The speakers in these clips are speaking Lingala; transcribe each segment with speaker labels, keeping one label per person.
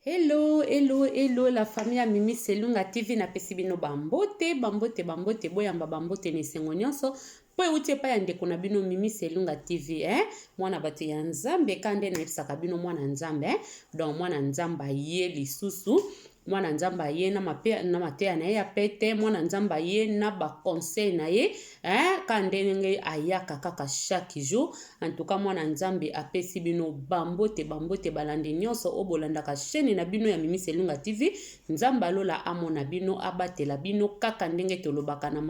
Speaker 1: Hello, hello, hello, la famille ya Mimi Selunga TV na pesi bino bambote, boyamba bambote ne sengo nyonso. Po euti pa ya ndeko na bino Mimi Selunga TV, mwana bato ya nzambe kande na yebisaka bino mwana nzambe, donc mwana nzamba ye lisusu. Mwana nzamba ye na mateya na ye ya pete, mwana nzamba ye na ba conseil na ye, kande ayaka kaka chaque jour. En tout cas mwana nzambe apesi bino bambote balande nyonso obolandaka chaîne na bino ya Mimi Selunga TV. Nzamba lola amona bino abatela bino kaka ndenge tolobaka na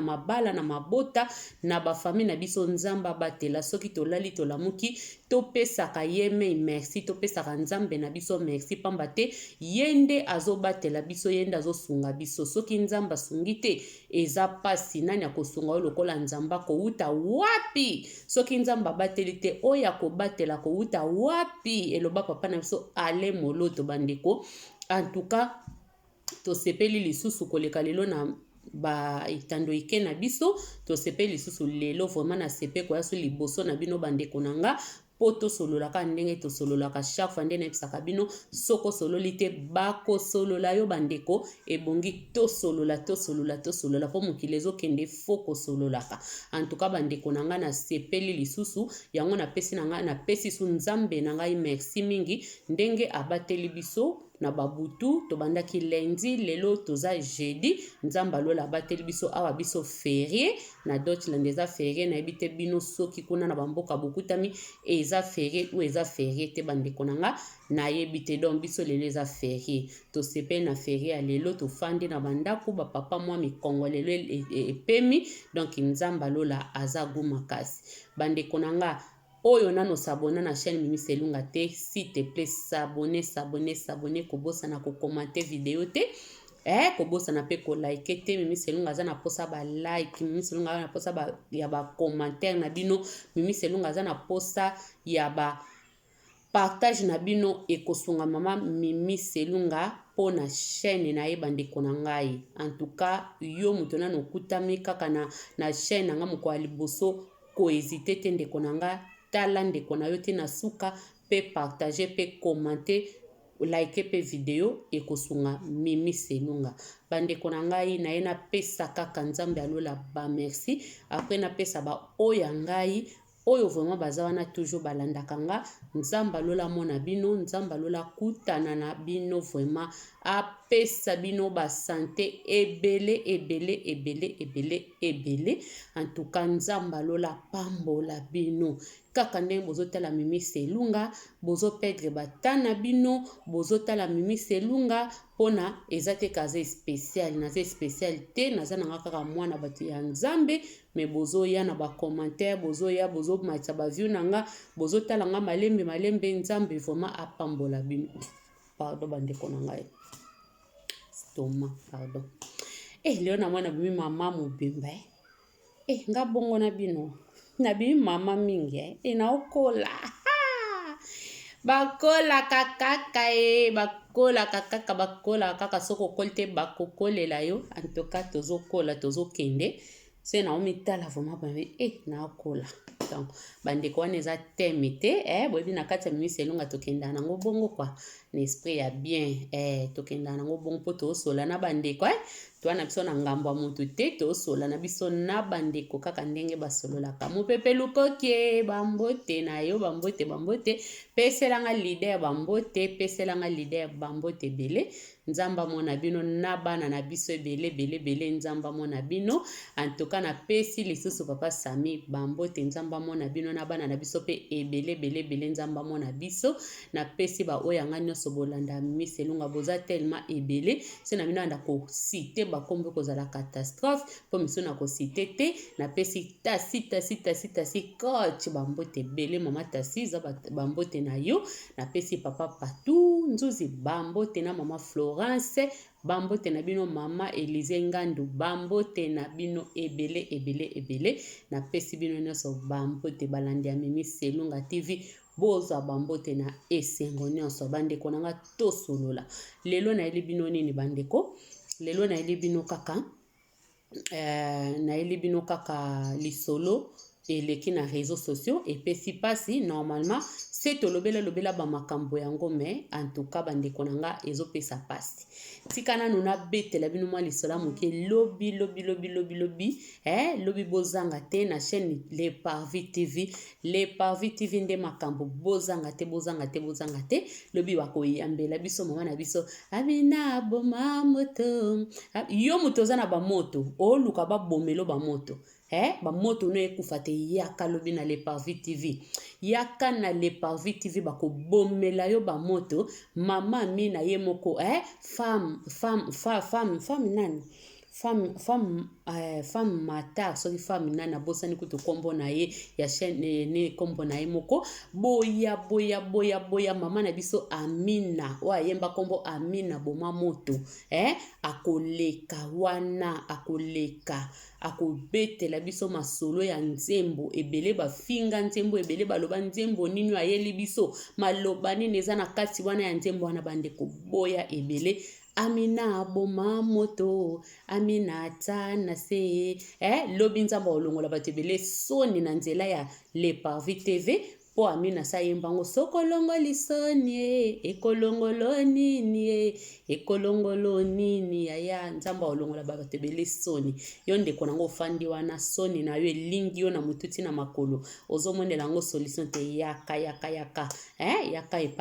Speaker 1: mabala na mabota na ba famille na biso. Nzamba batela soki tolali tolamuki topesaka ye merci, topesaka nzambe na biso merci pamba te yende azobatela biso, yende azosunga biso. Soki nzamba sungi te eza pasi, nani akosunga oyo lokola nzamba kouta wapi? Soki nzamba bateli te oya kobatela kouta wapi? Eloba papa na biso ale moloto bandeko. En tout cas tosepeli lisusu koleka lelo na ba itando ike na biso, tosepeli lisusu lelo vraiment na sepe koya so liboso na bino bandeko nanga. Po tosololaka ndenge tosololaka chaque fois ndenge na bino soko sololi te bako solola yo bandeko ebongi tosolola po mokili ezokende foko sololaka. En tout cas bandeko nanga na sepeli lisusu yango na pesi su nzambe na ngai merci mingi ndenge abateli biso na babutu tobandaki lundi lelo toza jeudi. Nzamba lola abateli biso awa biso férié na Deutschland eza férié na ebite bino soki kuna na bamboka bokutami eza férié ou eza férié te bandeko nanga na yebite donc biso lelo eza férié. To sepe na férié ya lelo tofandi na bandako ba papa mwa mikongo lelo epemi donc nzamba lola aza gumakasi bandeko nanga. Oyo nano s'abonner na chaîne Mimi Selunga te, s'il te plaît s'abonner kobosa na ko commenter vidéo te, kobosa na pe ko like te. Mimi Selunga za na posa ba like, Mimi Selunga za na posa ba ya ba commentaire na bino, Mimi Selunga za na posa ya ba partage na bino ekosunga mama Mimi Selunga po na chaîne na ye bandeko na ngai. En tout cas yo muto nano kutami kaka na chaîne na nga moko liboso ko hésiter te ndeko na nga tala ndeko na yo te na suka pe partager pe commenter like pe video ekosunga Mimi Selunga bandeko na ngai. Na ye na pesa kaka nzambe alola ba merci après na pesa ba oya ngai oyo vraiment baza wana toujours balandaka nga. Nzamba lola mona bino, nzamba lola kutana na bino, vraiment apesa bino ba santé ebele. En tout cas nzamba lola pambola bino kaka ndenge bozotala Mimi Selunga bozo perdre batana bino, bozotala Mimi Selunga pona ezate kaze spécial na ze spécial te naza nanga kaka mwana bato ya nzambe me bozo ya na ba commentaire, bozo ya bozo matcha ba view nanga, bozo tala nga malembe nzambe vraiment apambola bino. Pardon bandeko na ngai stoma pardon. Leo na mwana bimi mama mobimba nga bongo na bino na bimi mama mingi na okola bakola kaka soko kolte bakokolela yo. En tout cas tozokola tozokende se na omitala vraiment na okola donc bandeko wana eza teme te boyebi na kati ya Mimi Selunga tokenda nango bongo kwa na esprit ya bien tokenda nango bongo po tosola na bandeko toana biso na ngambo ya mutu te tosola na biso na bandeko kaka ndenge basololaka. Mopepe lukokie bambote na yo bambote peselanga leader bambote bele. Nzamba mona bino na bana na biso bele nzamba mona bino. En tout cas na pesi lisusu papa Sami bambote nzamba mona bino na bana na biso pe bele nzamba mona biso. Na pesi ba oya nga nyonso bolanda Mimi Selunga boza tellement ebele se na bino anda ko citer ba kombe ko zala catastrophe po miso na ko citer te. Na pesi tasi coach bambote bele mama tasi za bambote na yo. Na pesi papa Patou nzuzi bambote na mama Florence bambote na bino mama Elize Ngandu bambote na bino ebele. Na pesi bino nyonso bambote balandi ya Mimi Selunga TV boza bambote na esengo nyonso bandeko nanga tosolola. Lelo na eli bino nini bandeko? Lelo na eli bino kaka lisolo eleki na réseaux sociaux epesi pasi normalement se tolobela lobela ba makambo yango me en tout cas bandeko na nga ezopesa pasi tika nanu nabetela bino mwa lisola moke lobi lobi bozanga te na chaîne Les Parvis TV. Les Parvis TV nde makambo bozanga te lobi bakoyambela biso mama na biso Amina boma moto yo moto oza na bamoto oluka babomelo bamoto bamoto no ekufa te yaka lobi na Les Parvis TV yaka na Les Parvis TV bakobomela yo bamoto mama Amina ye moko femme nani femme matar soki femme nani abosani kutu kombo na ye ya chaîne ne kombo na ye moko boya mama na biso Amina oyo ayemba kombo Amina boma moto akoleka wana akobetela biso masolo ya nzembo ebele bafinga nzembo ebele baloba nzembo nini ayeli biso maloba nini eza na kati wana ya nzembo wana bandeko boya ebele Amina boma moto Amina tana se lobi nzamba olongola bato ebele soni na nzela ya Les Parvis TV po Amina sayembango sokolongoli soni ekolongolo nini yaya nzamba olongola bato ebele soni yo ndeko nango ofandi wana soni na yo elingi yo na mututi na makolo ozomonela yango solution te yaka epa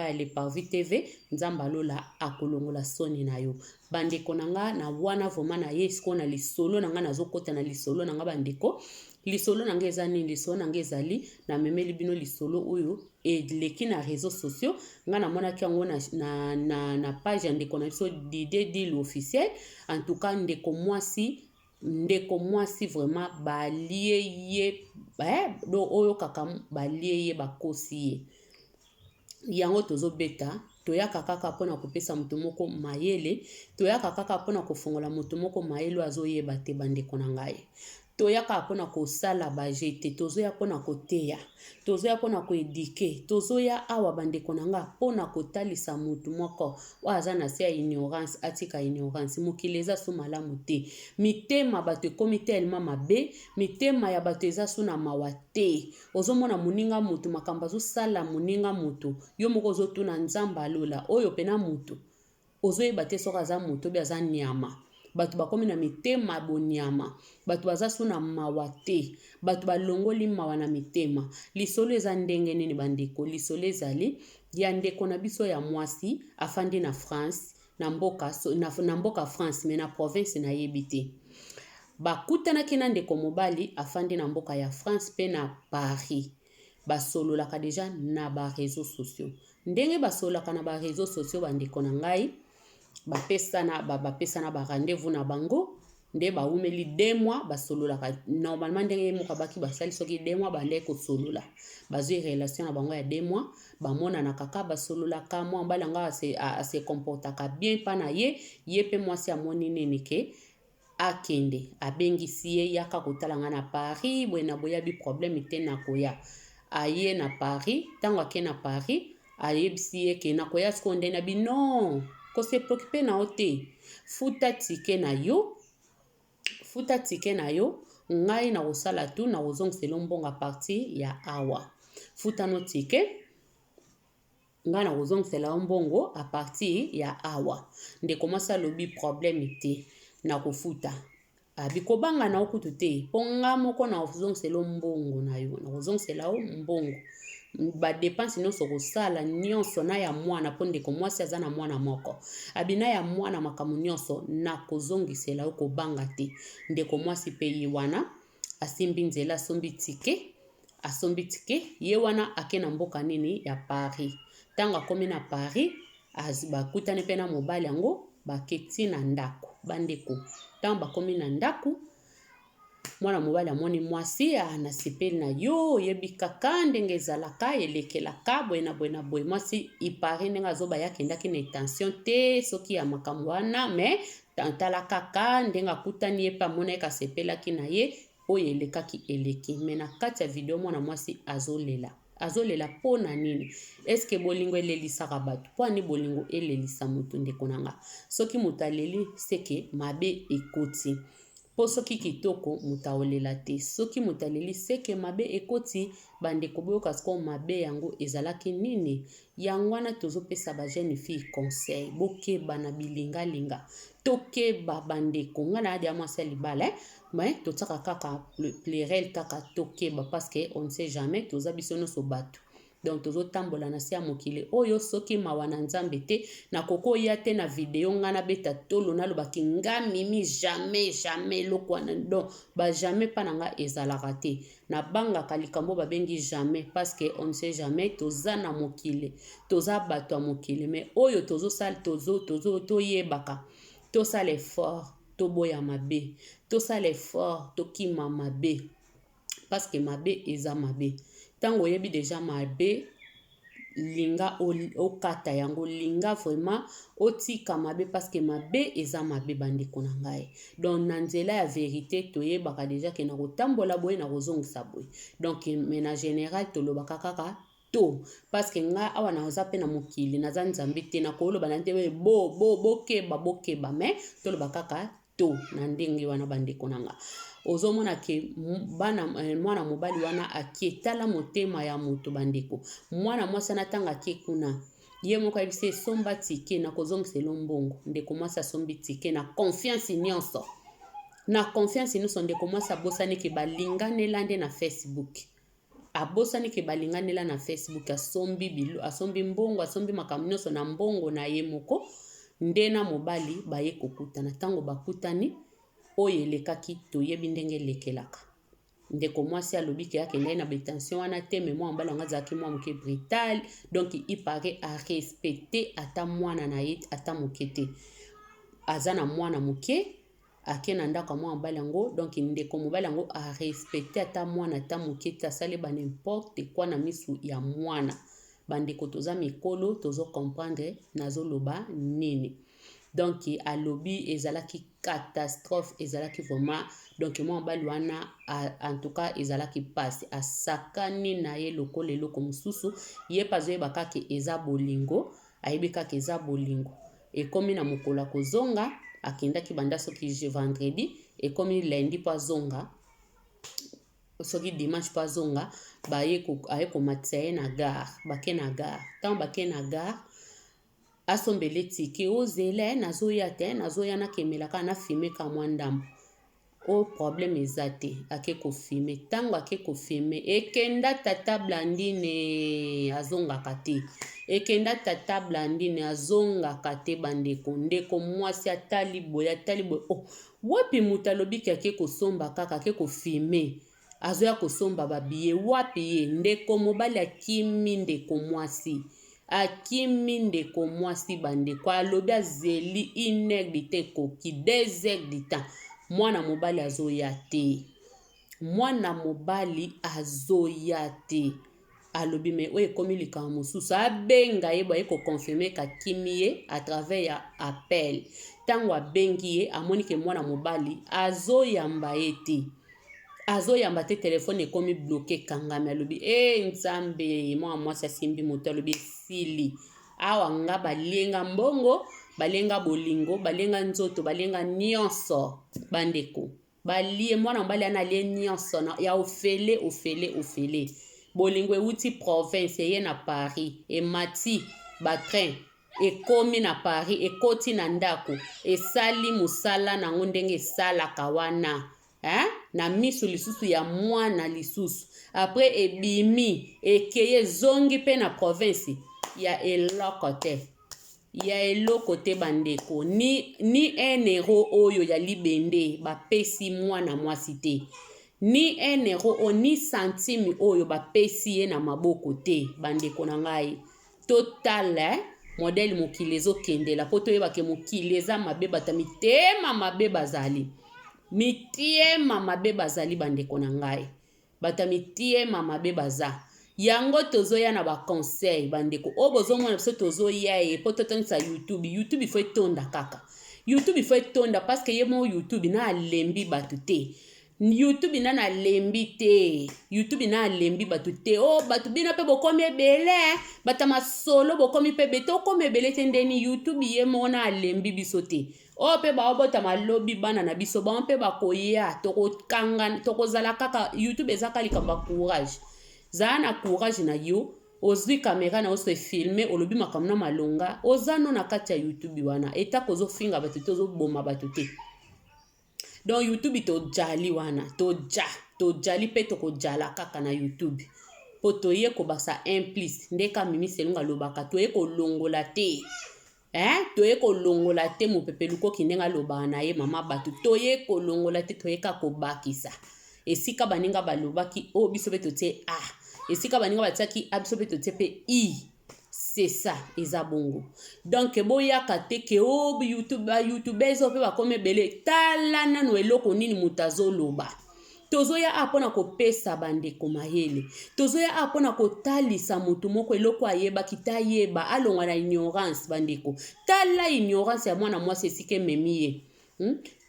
Speaker 1: ya Les Parvis TV nzamba lola akolongola soni na yo bandeko nanga na wana voma na yesko na lisolo nanga nazokota na lisolo nanga bandeko lisolo nanga eza nini lisolo nanga ezali na memeli bino lisolo oyo eleki na réseaux sociaux nga namonaki yango na page ya ndeko na biso Didé l'officiel en tout cas ndeko mwasi vraiment balie ye do oyo kaka balie ye bakosi ye yango tozobeta toyaka kaka mpona kopesa moto moko mayele toyaka kaka mpona kofongola moto moko mayele azoyeba te bandeko na ngai toyaka mpona kosala bajete tozoya mpona koteya tozoya mpona koedike tozoya awa bandeko na nga mpona kotalisa motu moko oyo aza na se ya ignorance atika ignorance mokili eza su malamu te mitema bato ekomi telema mabe mitema ya bato eza su na mawa te ozomona moninga motu makambo azosala moninga motu yo moko ozotuna nzamba alola oyo pena motu ozoyeba te soki aza motu obi aza nyama bato bakomi na mitema bonyama bato baza su na mawa te bato balongoli mawa na mitema lisolo eza ndenge nini bandeko lisolo ezali ya ndeko na biso ya mwasi afandi na France na mboka France me na province na yebi te bakutanaki na ndeko mobali afandi na mboka ya France pe na Paris basololaka deja na ba réseaux sociaux ndenge basololaka na ba réseaux sociaux bandeko na ngai bapesana ba rendez-vous na bango nde baumeli 2 mois basololaka normalement ndenge moko baki basali soki 2 mois bale ko solola bazwi relation na bango ya 2 mois bamona na kaka basololaka mwa mbalanga ase comportaka bien pa na ye pe mwasi amoni nini ke akende abengisi ye yaka kotalanga na Paris bwena boya bi problème te na koya aye na Paris tango ake na Paris ayebisi ye ke na koya skonde na bino ko se préoccuper na ote futa tike na yo ngai na kosala tu na kozongisela mbonga parti ya awa futa no tike ngai na kozongisela mbongo a partir ya awa ndeko mwasi alobi problème te na kofuta bikobanga na okutu te mpo nga moko na kozongisela mbongo na yo na kozongisela mbongo badepanse nyonso kosala nyonso na ya mwana mpo ndeko mwasi aza na mwana moko abina ya mwana makambo nyonso na kozongisela yo kobanga te ndeko mwasi mpe ye wana asimbi nzela asombi tike ye wana ake na mboka nini ya Paris ntango akomi na Paris bakutani mpe na mobali yango baketi na ndako bandeko ntango bakomi na ndako mwana mobali amoni mwasi anasepeli na yo oyebi kaka ndenge ezalaka elekelaka bwena mwasi ipare ndenge azoba yakendaki na intention te soki ya makambo wana me tantala kaka ndenge akutani ye mpe amona ye kasepelaki na ye oyo elekaki eleki me na kati ya video mwana mwasi azolela mpo na nini eske bolingo elelisaka bato mpo ani bolingo elelisa motu ndeko nanga soki moto aleli seke mabe ekoti po soki kitoko mutaolela te soki mutaleli seke mabe ekoti bandeko boyoka siko mabe yango ezalaki nini yango wana tozopesa ba jeune fille conseil bokeba na bilingalinga tokeba bandeko nga na adia mwasi libala mais totaka kaka pluriel kaka tokeba parce que on ne sait jamais toza biso nyonso bato donc tozotambola na se ya mokili oyo soki mawa na nzambe te na kokoya te na video nga na beta tolo nalobaki nga mimi jamais eloko wana donc ba jamais pa na nga ezalaka te na bangaka likambo babengi jamais parce que on ne sait jamais toza na mokili toza bato ya mokili mais oyo tozosala toyebaka tosala effort toboya mabe tosala effort tokima mabe parce que mabe eza mabe tango yebi déjà mabe linga okata yango linga vraiment otika mabe parce que mabe eza mabe bandeko na ngai donc na nzela ya vérité toyebaka déjà ke na kotambola boye na kozongisa boye donc mais na général tolobaka kaka to parce que nga awa naza pe na mokili naza nzambe te na koloba na te bokeba mais toloba kaka to na ndenge wana bandeko na nga ozomona ke mwana mobali wana akietala motema ya moto bandeko mwana mwasi anatanga ke kuna ye moko ayebisi somba tike na kozongisela mbongo ndeko mwasi asombi tike na confiance nyonso ndeko mwasi abosani ke balinganela nde na Facebook abosani ke balinganela na Facebook asombi mbongo asombi makambo nyonso na mbongo na ye moko nde na mobali baye kokutana tango bakutani oyo elekaki toyebi ndenge elekelaka ndeko mwasi alobi ke akende na betension wana te mais mwa mbala nga azalaki mwa moke brutal donc il paraît à respecter ata mwana na ye ata moke te aza na mwana moke ake na ndako mwa mbala yango donc ndeko mobali yango a respecter ata mwana ata moke te asali ba n'importe quoi na misu ya mwana bandeko toza mikolo tozo comprendre nazoloba nini donc alobi ezalaki catastrophe ezalaki vraiment donc moi mbali wana en tout cas ezalaki passe asakani na ye lokola eloko mosusu ye pazoyeba kaka eza bolingo ayebi kaka eza bolingo ekomi na mokolo kozonga akendaki banda soki vendredi ekomi lundi po azonga soki dimanche po azonga aye komatisa ye na gare bake na gare ntango bake na gare asombele tike ozela nazoya te nazoya nakemelaka na filme ka mwa ndambo o problème eza te ake kofilme ntango ake kofilme ekenda tata blandine azongaka te ekenda blandine azongaka te bandeko ndeko mwasi atali boye oh wapi moto alobiki ake kosomba kaka ake kofilme azoya kosomba babiye wapi ye ndeko mobali akimi ndeko mwasi akimi ndeko mwasi bandeko alobi azeli 1 heure du temps koki 2 heures du temps mwana mobali azoya te alobi me oyo ekomi likambo mosusu abenga ye boye kokonfirme kakimi ye à travers ya appel ntango abengi ye amoni ke mwana mobali azoyamba te telefone ekomi bloke kangami alobi nzambe mwana mwasi asimbi moto alobi esili awa nga balenga mbongo balenga bolingo balenga nzoto balenga nyonso bandeko balie mwana mobali analie nyonso ya ofele bolingo euti province eye na Paris emati batrain ekomi na Paris ekoti na ndako esali musala nango ndenge esalaka wana na misu lisusu ya mwana lisusu après ebimi ekeye zongi pe na province ya eloko te bandeko ni 1 euro oyo ya libende bapesi mwana mwasi te ni 1 euro ni centime oyo bapesi ye na maboko te bandeko na ngai total modèle mokili ezokendela po toyebake mokili eza mabe bata mitema mabe bazali bandeko na ngai bata mitema mabe baza yango tozoya na baconseil bandeko o bozomona biso tozoya ye po totangisa YouTube ifo etonda kaka YouTube ifo etonda parce que ye mo YouTube na alembi bato te YouTube na lembi te. YouTube na lembi batu te. Oh, batu bina pe bokomi ebele. Bata masolo bokomi pe beto komi ebele te ndeni YouTube ye mona lembi biso te. Oh, pe ba obota malobi bana na biso ba pe ba koya toko kanga toko zala kaka YouTube ezaka likamba courage. Zana courage na yo. Ozwi kamera na ose filme olobi makamna malonga. Ozano na kati ya YouTube wana. Eta kozo finga batu te ozo boma batu te. Donc YouTube to jali wana, to jali pe to ko jala kaka na YouTube. Po to ye ko basa implice, ndeka Mimi Selunga lobaka to ye ko longola te. To ye ko longola te mo pepeluko kinenga loba na ye mama batu. To ye ko longola te to ye ka ko bakisa. Esika baninga balobaki o biso be to te a. Esika baninga bataki a biso be to te pe i. C'est ça, eza bongo. Donc, boya kate ke obi YouTube ezo pe bakome bele tala nanu eloko nini mutazo loba. Tozoya apona ko pesa bande komayele. Tozoya apona ko talisa mutu moko eloko ayeba kitayeba alonga na ignorance bandeko. Tala ignorance ya mwana mwasi esike memie.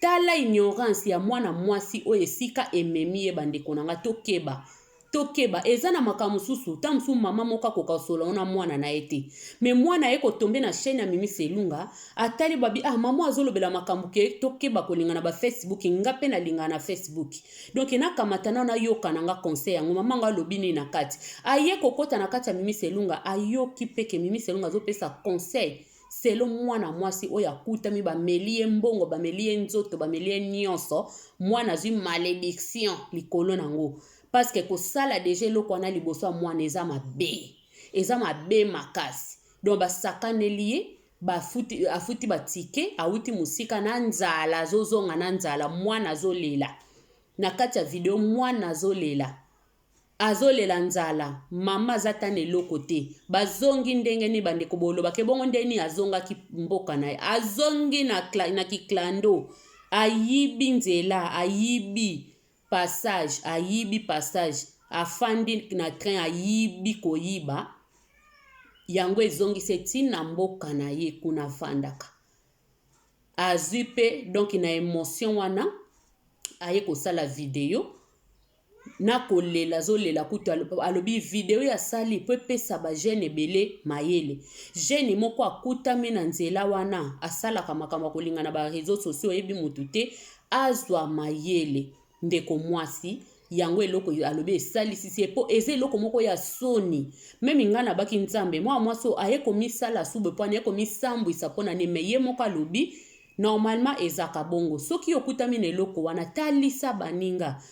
Speaker 1: Tala ignorance ya mwana mwasi oyo esika ememie bandeko nanga tokeba. Tokeba ezana makamususu tamsu mama moka kokasola ona mwana na ete me mwana eko tombe na chaîne ya Mimi Selunga atali babi mama azolobela makambuke tokeba kolinga na ba Facebook ngape na linga na Facebook donc na kamatana na yoka nanga conseil yango mama nga lobini na kati aye kokota na kati ya Mimi Selunga ayoki peke Mimi Selunga zo pesa conseil selo mwana mwasi oya kutami ba melie mbongo ba melie nzoto ba melie nyonso mwana zui malédiction likolo nango. Parce que kosala déjà loko na liboso mwana eza mabe makasi. Donc basakane lié afuti batike awuti musika na nzala zozonga na nzala mwana azolela. Na kati ya video mwana azolela nzala mama zatane loko te bazongi ndenge ni bande kobolo bakebongo ndeni azonga ki mboka na azongi na kiklando ayibi nzela ayibi passage afandi na train ayibi koyiba yango ezongi seti na mboka na ye kuna fandaka azupe donc na émotion wana aye kosala video na kolela zolela kutu alobi video ya sali po pesa ba jeune ebele mayele jeune moko akutami na nzela wana asalaka makambo kolinga na ba réseaux sociaux ebi mutu te azwa mayele ndeko mwasi yango eloko alobi esalisi po eze eloko moko ya soni meme ngana baki nzambe mwa mwaso aye komisala sube po aye komisambwisa pona ne meye moko alobi normalement ezaka bongo soki okutami na eloko wana talisa baninga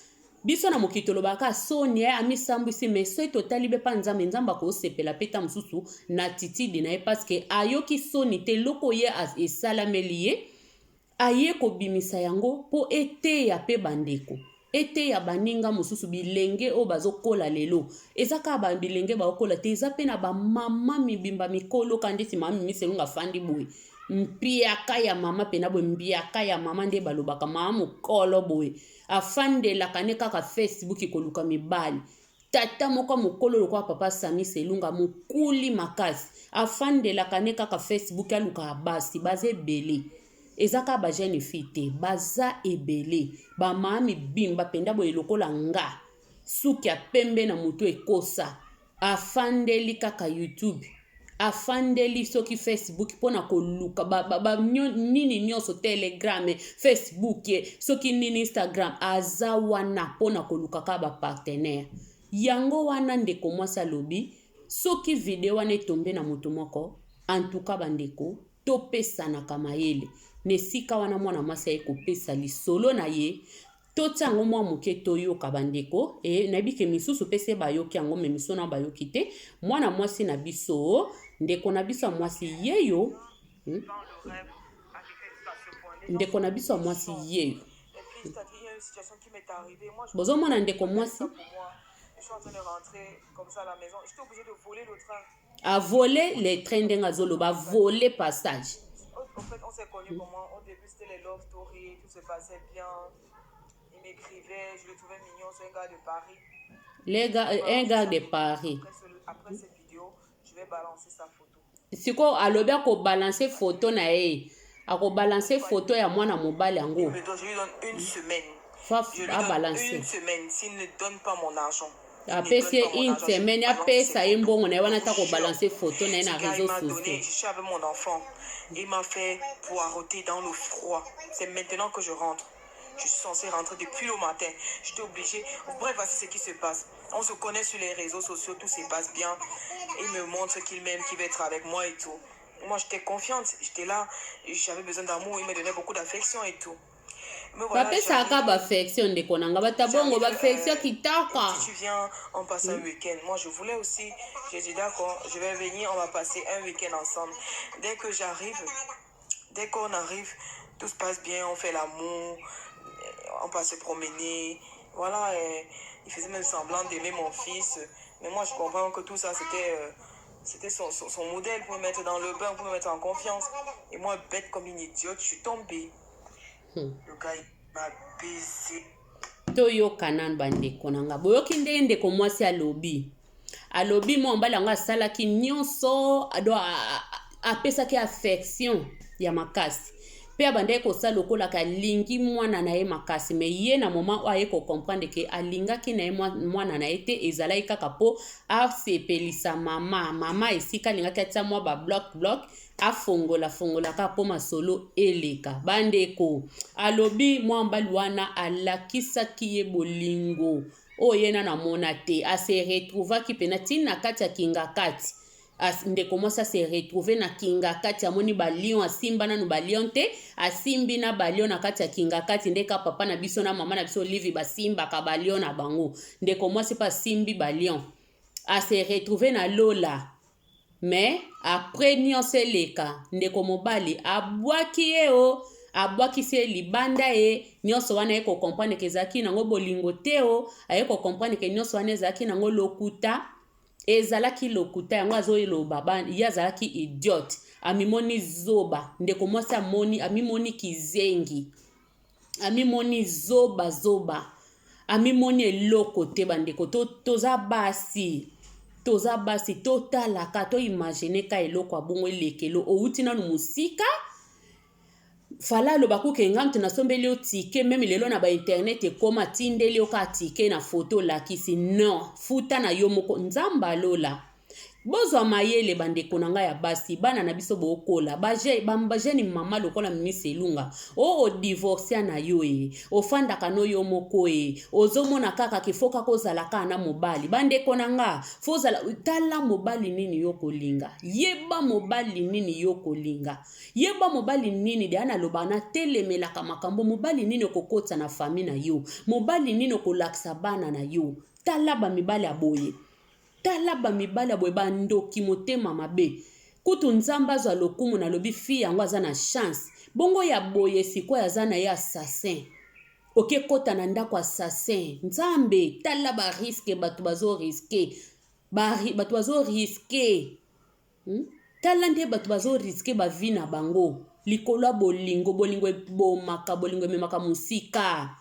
Speaker 1: biso na mokitolo baka soni amisambwisi me so totali be pa nzambe ko sepela peta mususu na titidi na parce que ayoki soni te loko ye esalameli ye aye kobimisa yango po ete ya pe bandeko ete ya baninga mususu bilenge o bazokola lelo ezaka ba bilenge baokola te eza pe na ba mama mibimba mikolo kandisi mama Mimi Selunga fandi boy mpiaka ya mama pena boy mpiaka ya mama nde balobaka mama mukolo boy afandela kane kaka Facebook koluka mibali tata moko mukolo lokwa papa Sami Selunga mukuli makasi afandela kane kaka Facebook aluka basi baze bele ezaka ba jeune fille baza ebele ba mami bimba penda boye lokola nga suki ya pembe na mutu ekosa afandeli kaka YouTube afandeli soki Facebook pona koluka nini nyonso Telegram Facebook soki nini Instagram aza wana pona koluka ka ba partenaire yango wana ndeko mwasa lobi soki video wana etombe na mutu moko en tout cas bandeko topesa na kamayele nesika wana mwana mwasi aye kopesa lisolo na ye totango mwa moke toyoka bandeko nabike misusu pese bayoki yango me miso na bayoki te mwana mwasi na biso ndeko na biso mwasi yeyo ndeko na biso mwasi yeyo bozo mwana ndeko mwasi a voler les trains d'engazoloba voler passage.
Speaker 2: En fait, on s'est connus comment au début c'était les love stories, tout se passait bien. Il m'écrivait, je le trouvais mignon, c'est un gars de Paris.
Speaker 1: Un gars de Paris.
Speaker 2: Après cette vidéo, je vais balancer sa photo.
Speaker 1: Si quoi alobi ko balancer photo na ye, ako balancer photo ya mwana mobali yango.
Speaker 2: Je lui donne une semaine. Je lui
Speaker 1: à
Speaker 2: donne
Speaker 1: balancer.
Speaker 2: une semaine. S'il ne donne pas mon argent,
Speaker 1: Après, c'est une semaine, après, ça y est, bon, on a balancer photo dans les réseaux sociaux.
Speaker 2: Je suis avec mon enfant. Il m'a fait poireauter dans le froid. C'est maintenant que je rentre. Je suis censée rentrer depuis le matin. J'étais obligée. Bref, voici ce qui se passe. On se connaît sur les réseaux sociaux, tout se passe bien. Il me montre qu'il m'aime, qu'il veut être avec moi et tout. Moi, j'étais confiante. J'étais là. J'avais besoin d'amour. Il me donnait beaucoup d'affection et tout.
Speaker 1: Papa, ça a affection de konanga batabongo affection kitaka.
Speaker 2: Si tu viens, on passe un week-end. Moi, je voulais aussi. J'ai dit d'accord, je vais venir, on va passer un week-end ensemble. Dès qu'on arrive, tout se passe bien, on fait l'amour, on passe se promener. Voilà, il faisait même semblant d'aimer mon fils. Mais moi, je comprends que tout ça, c'était son modèle pour me mettre dans le bain, pour me mettre en confiance. Et moi, bête comme une idiote, je suis tombée. Le gars, il m'a baisé.
Speaker 1: Toyo kanan bande konanga. Boyoki nde ndeko mwasi alobi. Alobi mo mbala nga salaki nyonso ado apesaki affection ya makasi. Pe abande ko sala lokola ka lingi mwana na ye makasi, me ye na moment o aye ko comprendre que alingaki na ye mwana na ye te ezalaki kaka po asepelisa mama esika alingaki atia mwa ba bloc afongola kaka po masolo eleka. Bandeko alobi mwa mbali wana alakisaki ye bolingo oyena na mona te, ase retrouvaki pena tina kati ya kinga kati. Ndeko mwasi se retrouver na kinga kati ya moni balion asimba nanu balion te, asimbi na balion na kati ya kinga kati ndeka papa na biso na mama na biso livi basimba ka balion na bango. Ndeko mwasi pa simbi balion ase retrouver na lola. Mais après nyonso eleka ndeko mobali abwaki ye o, abwaki se libanda ye nyonso wana ye ko comprendre ke ezaki nango bolingo te o, aye ko comprendre ke nyonso wana ezaki nango lokuta. Ezalaki lokuta yango azoyeloba bani yazalaki idiot amimoni zoba ndeko mwasi amimoni kizengi amimoni zoba amimoni eloko te bandeko toza basi totalaka to imagine ka eloko abongo elekelo outi nanu musika fala lo bakuke ngamtu na sombeli otike meme lelo na ba internet ekoma tindeli oka tike na photo lakisi non futa na yo moko nzamba lola bozwa mayele bandeko na nga ya basi bana na biso bokola baje ni mama lokola Mimi Selunga o divorcia na yo ofandaka no yo moko ozomona kaka kifoka kozalaka na mobali bandeko na nga fozala tala mobali nini yo kolinga yeba mobali nini yo kolinga yeba mobali nini de ana lobana telemelaka makambo mobali nini kokotsa na fami na yo mobali nini kolaksa bana na yo tala ba mibali aboye tala ba mibali aboye bandoki motema mabe kutu nzamba zwa lokumu na lobi fi yango aza na chance bongo ya boye siko ya zana ya assassin oke kota na ndako assassin nzambe tala ba risque batu bazo risque batu bazo risque tala nde batu bazo risque ba vie na bango likolo bolingo ebomaka bolingo ememaka musika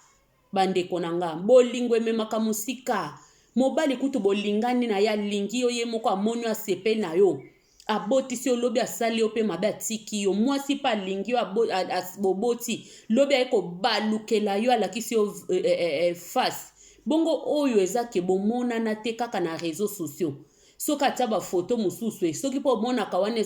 Speaker 1: bandeko na nga bolingo ememaka musika mobali kutu bolingani na ya lingi yo ye moko amoni asepe na yo abotisi yo lobi asali yo pe mabe atiki yo mwasi pa lingi yo boboti lobi ayeko balukela yo alakisi yo face bongo oyo ezake bomonana te kaka na réseaux sociaux soki atia bafoto mosusu soki mpo omonaka wana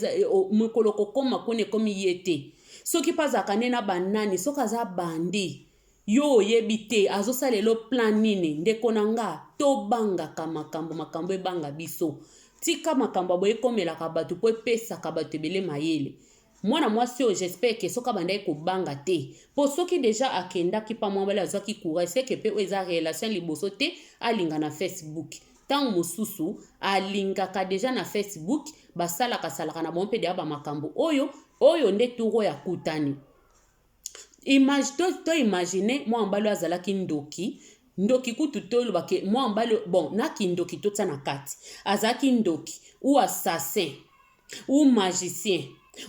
Speaker 1: mokolo kokoma kuna ekomi ye te soki mpo azalaka nde na banani soki aza bandi yo oyebi te azosalela plan nini ndeko na nga tobangaka makambo ebanga biso tika makambo aboye komelaka bato po epesaka bato ebele mayele mwana mwasi oyo j'espère ke soki abanda ye kobanga te po soki deja akendaki pa mwambali azwaki courage seke pe oyo eza relation liboso te alinga na Facebook ntango mosusu alingaka deja na Facebook basalaka na bango mpe deya bamakambo oyo nde turo ya kutani to imagine mwambali azalaki ndoki kutu toloba ke mwambali bon naki ndoki totsa na kati azalaki ndoki ou assassin ou magicien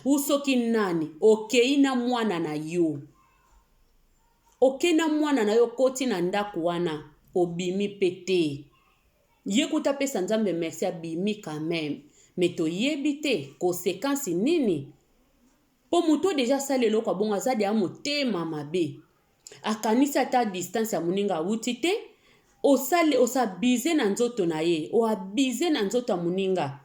Speaker 1: ou soki nani okei na mwana na yo koti na ndako wana obimi pete ye kuta pesa nzambe merci abimi quand même mais toyebi te conséquence nini po muto deja salelo kwa bongo azade ya motema mabe akanisa ta distance ya moninga awuti te, osabize na nzoto na ye, oabize na nzoto ya moninga,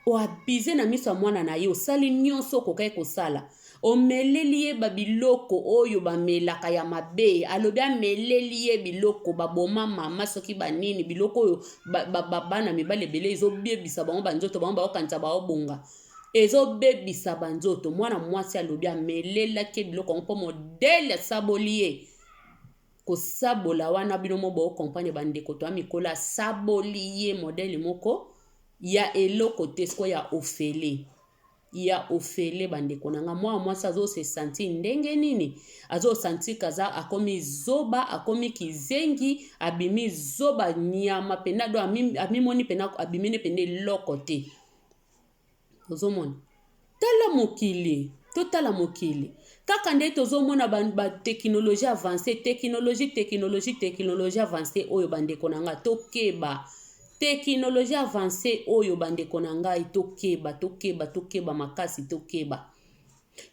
Speaker 1: oabize na miso ya mwana na ye, osali nyonso okokai kosala. Omeleli ye babiloko oyo bamelaka ya mabe, alobi ameleli ye biloko baboma mama soki banini, biloko oyo bana mibale ebele ezobebisa bango banzoto bango baokanisa baobonga, ezobebisa banzoto. Mwana mwasi alobi amelelaki biloko yango mpo modele asaboli ye. Kosabola wana bino mo bookompagne bandeko to amikolo asaboli ye modele moko ya eloko te siko ya ofele. Ya ofele bandeko nanga. Mwana mwasi azo se sentir ndenge nini? Azo sentir kaza akomi zoba, akomi kizengi, abimi zoba nyama pena do amimoni pena abimine pene loko te. Ozomona tala mokili, totala mokili. Kaka nde tozomona ba technologie avancée, technologie avancée oyo bandeko nanga tokeba. Technologie avancée oyo bandeko nanga tokeba makasi tokeba.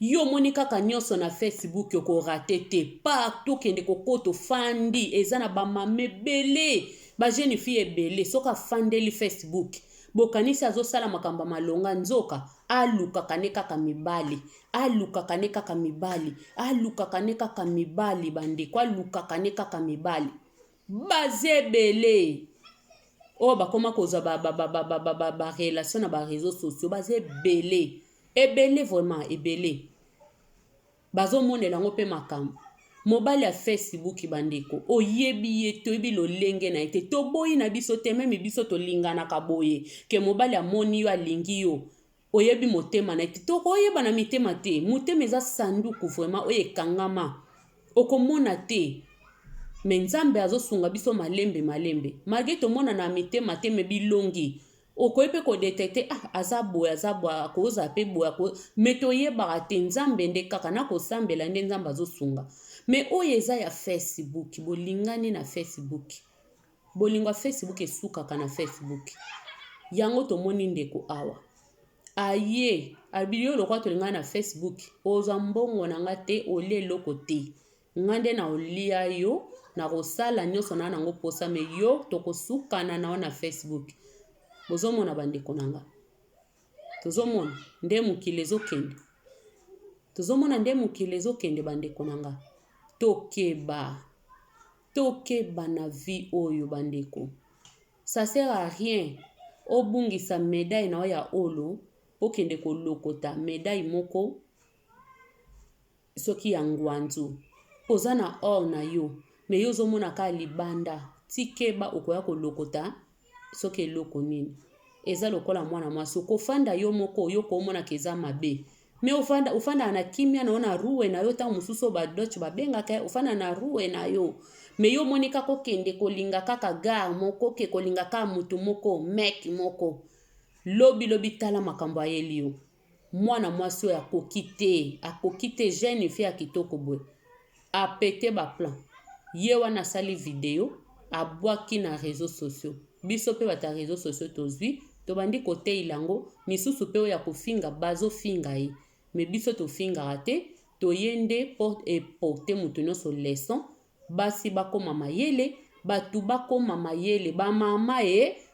Speaker 1: Yo moni kaka nyonso na Facebook yoko rate te. Partout kende kokoto fandi ezana ba mame belé, ba jeune fille ebele soka fandeli Facebook. Bokanisi azosala makamba malonga nzoka aluka kaneka kamibali, aluka kaneka kamibali, aluka kaneka kamibali bandeko, aluka kaneka kamibali. Bazebele o bakoma koza ba relation na ba réseaux sociaux, bazebele. Ebele vraiment ebele. Bazo monela ngo pe makambo. Mobile ya Facebook bandeko oyebi ye toyebi lolenge na ete toboyi na biso te, meme biso tolingana ka boye ke mobile ya moni yo alingi yo oyebi motema na ete tokoyeba na mitema te. Motema eza sanduku vraiment oye kangama okomona te. Me Nzambe azosunga biso malembe malgré tomona na mitema te me bilongi okoyepe ko detecter azaboya akoza pe boya ko metoyeba te. Nzambe nde kaka na kosambela nde Nzambe azosunga. Me oyo eza ya Facebook, bolingani na Facebook. Bolingwa Facebook esukaka na Facebook. Yango tomoni ndeko awa. Aye, albilio lokwa tolingana na Facebook. Oza mbongo na nga te, olie loko te. Ngande na olia yo, na kosala nyonso na nango posa me yo tokosukana na Facebook. Bozomona bandeko nanga. Tozomona nde mokili ezokende. Tozomona nde mokili ezokende bandeko nanga. Tokeba na vie oyo bandeko. Ça sert à rien. Obungisa médaille na ya olo okende ko lokota médaille moko soki ya ngwanzu. Oza na or na yo, me yo zomona ka libanda. Tikeba okoya ko lokota soki eloko nini. Eza lokola mwana mwasi okofanda yo moko yo komona keza mabe. Me ufanda na kimia naona ruwe na yo ta mususo ba Dutch ba benga ka ufanda na ruwe na yo. Me yo monika ko kende kolinga kaka gar moko ke kolinga ka mutu moko mek moko. Lobi tala makambo ayeli yo. Mwana mwasi oyo akokite jeune fille ya kitoko boy. Apete ba plan. Ye wana sali video abwaki na réseaux sociaux. Biso pe bata réseaux sociaux tozwi to bandi kote ilango misusu pe ya kofinga bazo finga yi. Me biso to finga rate to yende porte mutu nyonso leçon basi bakoma mayele batu bakoma mayele ba mama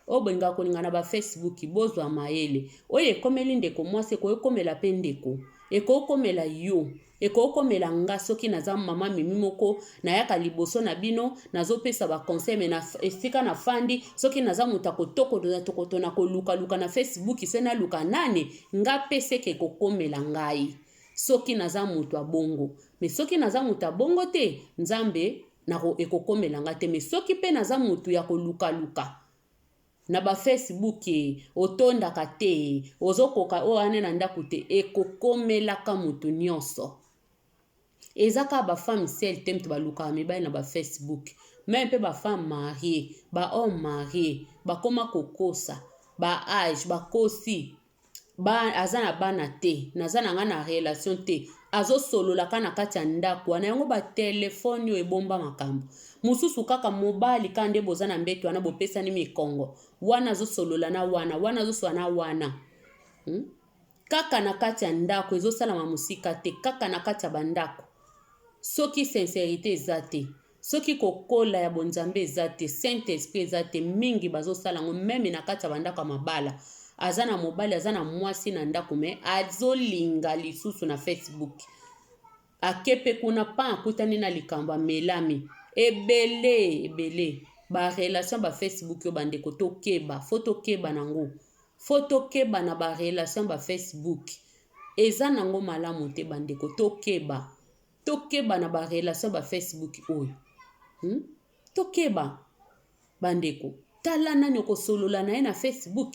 Speaker 1: obenga kolinga na ba Facebook bozwa mayele oye komeli ndeko mwasi ko komela pe ndeko ekokomela yo ekokomela nga soki naza mama mimi moko na yaka liboso na bino nazopesa ba conseil me na esika na fandi soki naza mutako tokoto na koluka na Facebook sena luka nane nga pese ke kokomela ngai soki naza mutu abongo me soki naza mutu abongo te Nzambe nako ekokomela nga te me soki pe naza mutu ya koluka na ba Facebook otonda kate ozokoka o ane na ndaku te ekokomela ka mutu nyonso. Ezaka ba femme seule tem to baluka mibali na ba Facebook. Même pe ba femme mariée, ba homme marié, ba koma kokosa, ba âge, ba kosi, ba azana bana te, nazana nga na relation te. Azo solo la kana kati ya ndaku, ana yango ba telefone yo ebomba makambo. Mususu kaka mobali kande bozana mbeto wana bopesa ni mikongo. Wana azo solo la na wana azo solo na wana. Kaka na kati ya ndaku ezo sala musika te, kaka na kati ya bandako. soki sincérité eza te soki kokola ya bonzambe eza te saint esprit eza te mingi bazosala yango meme na kati ya bandako ya mabala aza na mobali aza na mwasi na ndako me azolinga lisusu na Facebook akepe kuna pa akutani na likambo amelami ebele barelation ba Facebook yo bandeko tokeba fo tokeba nango fo tokeba na barelation ba Facebook eza nango malamu te bandeko tokeba na barelation ba Facebook oyo tokeba bandeko tala nani okosolola na ye na Facebook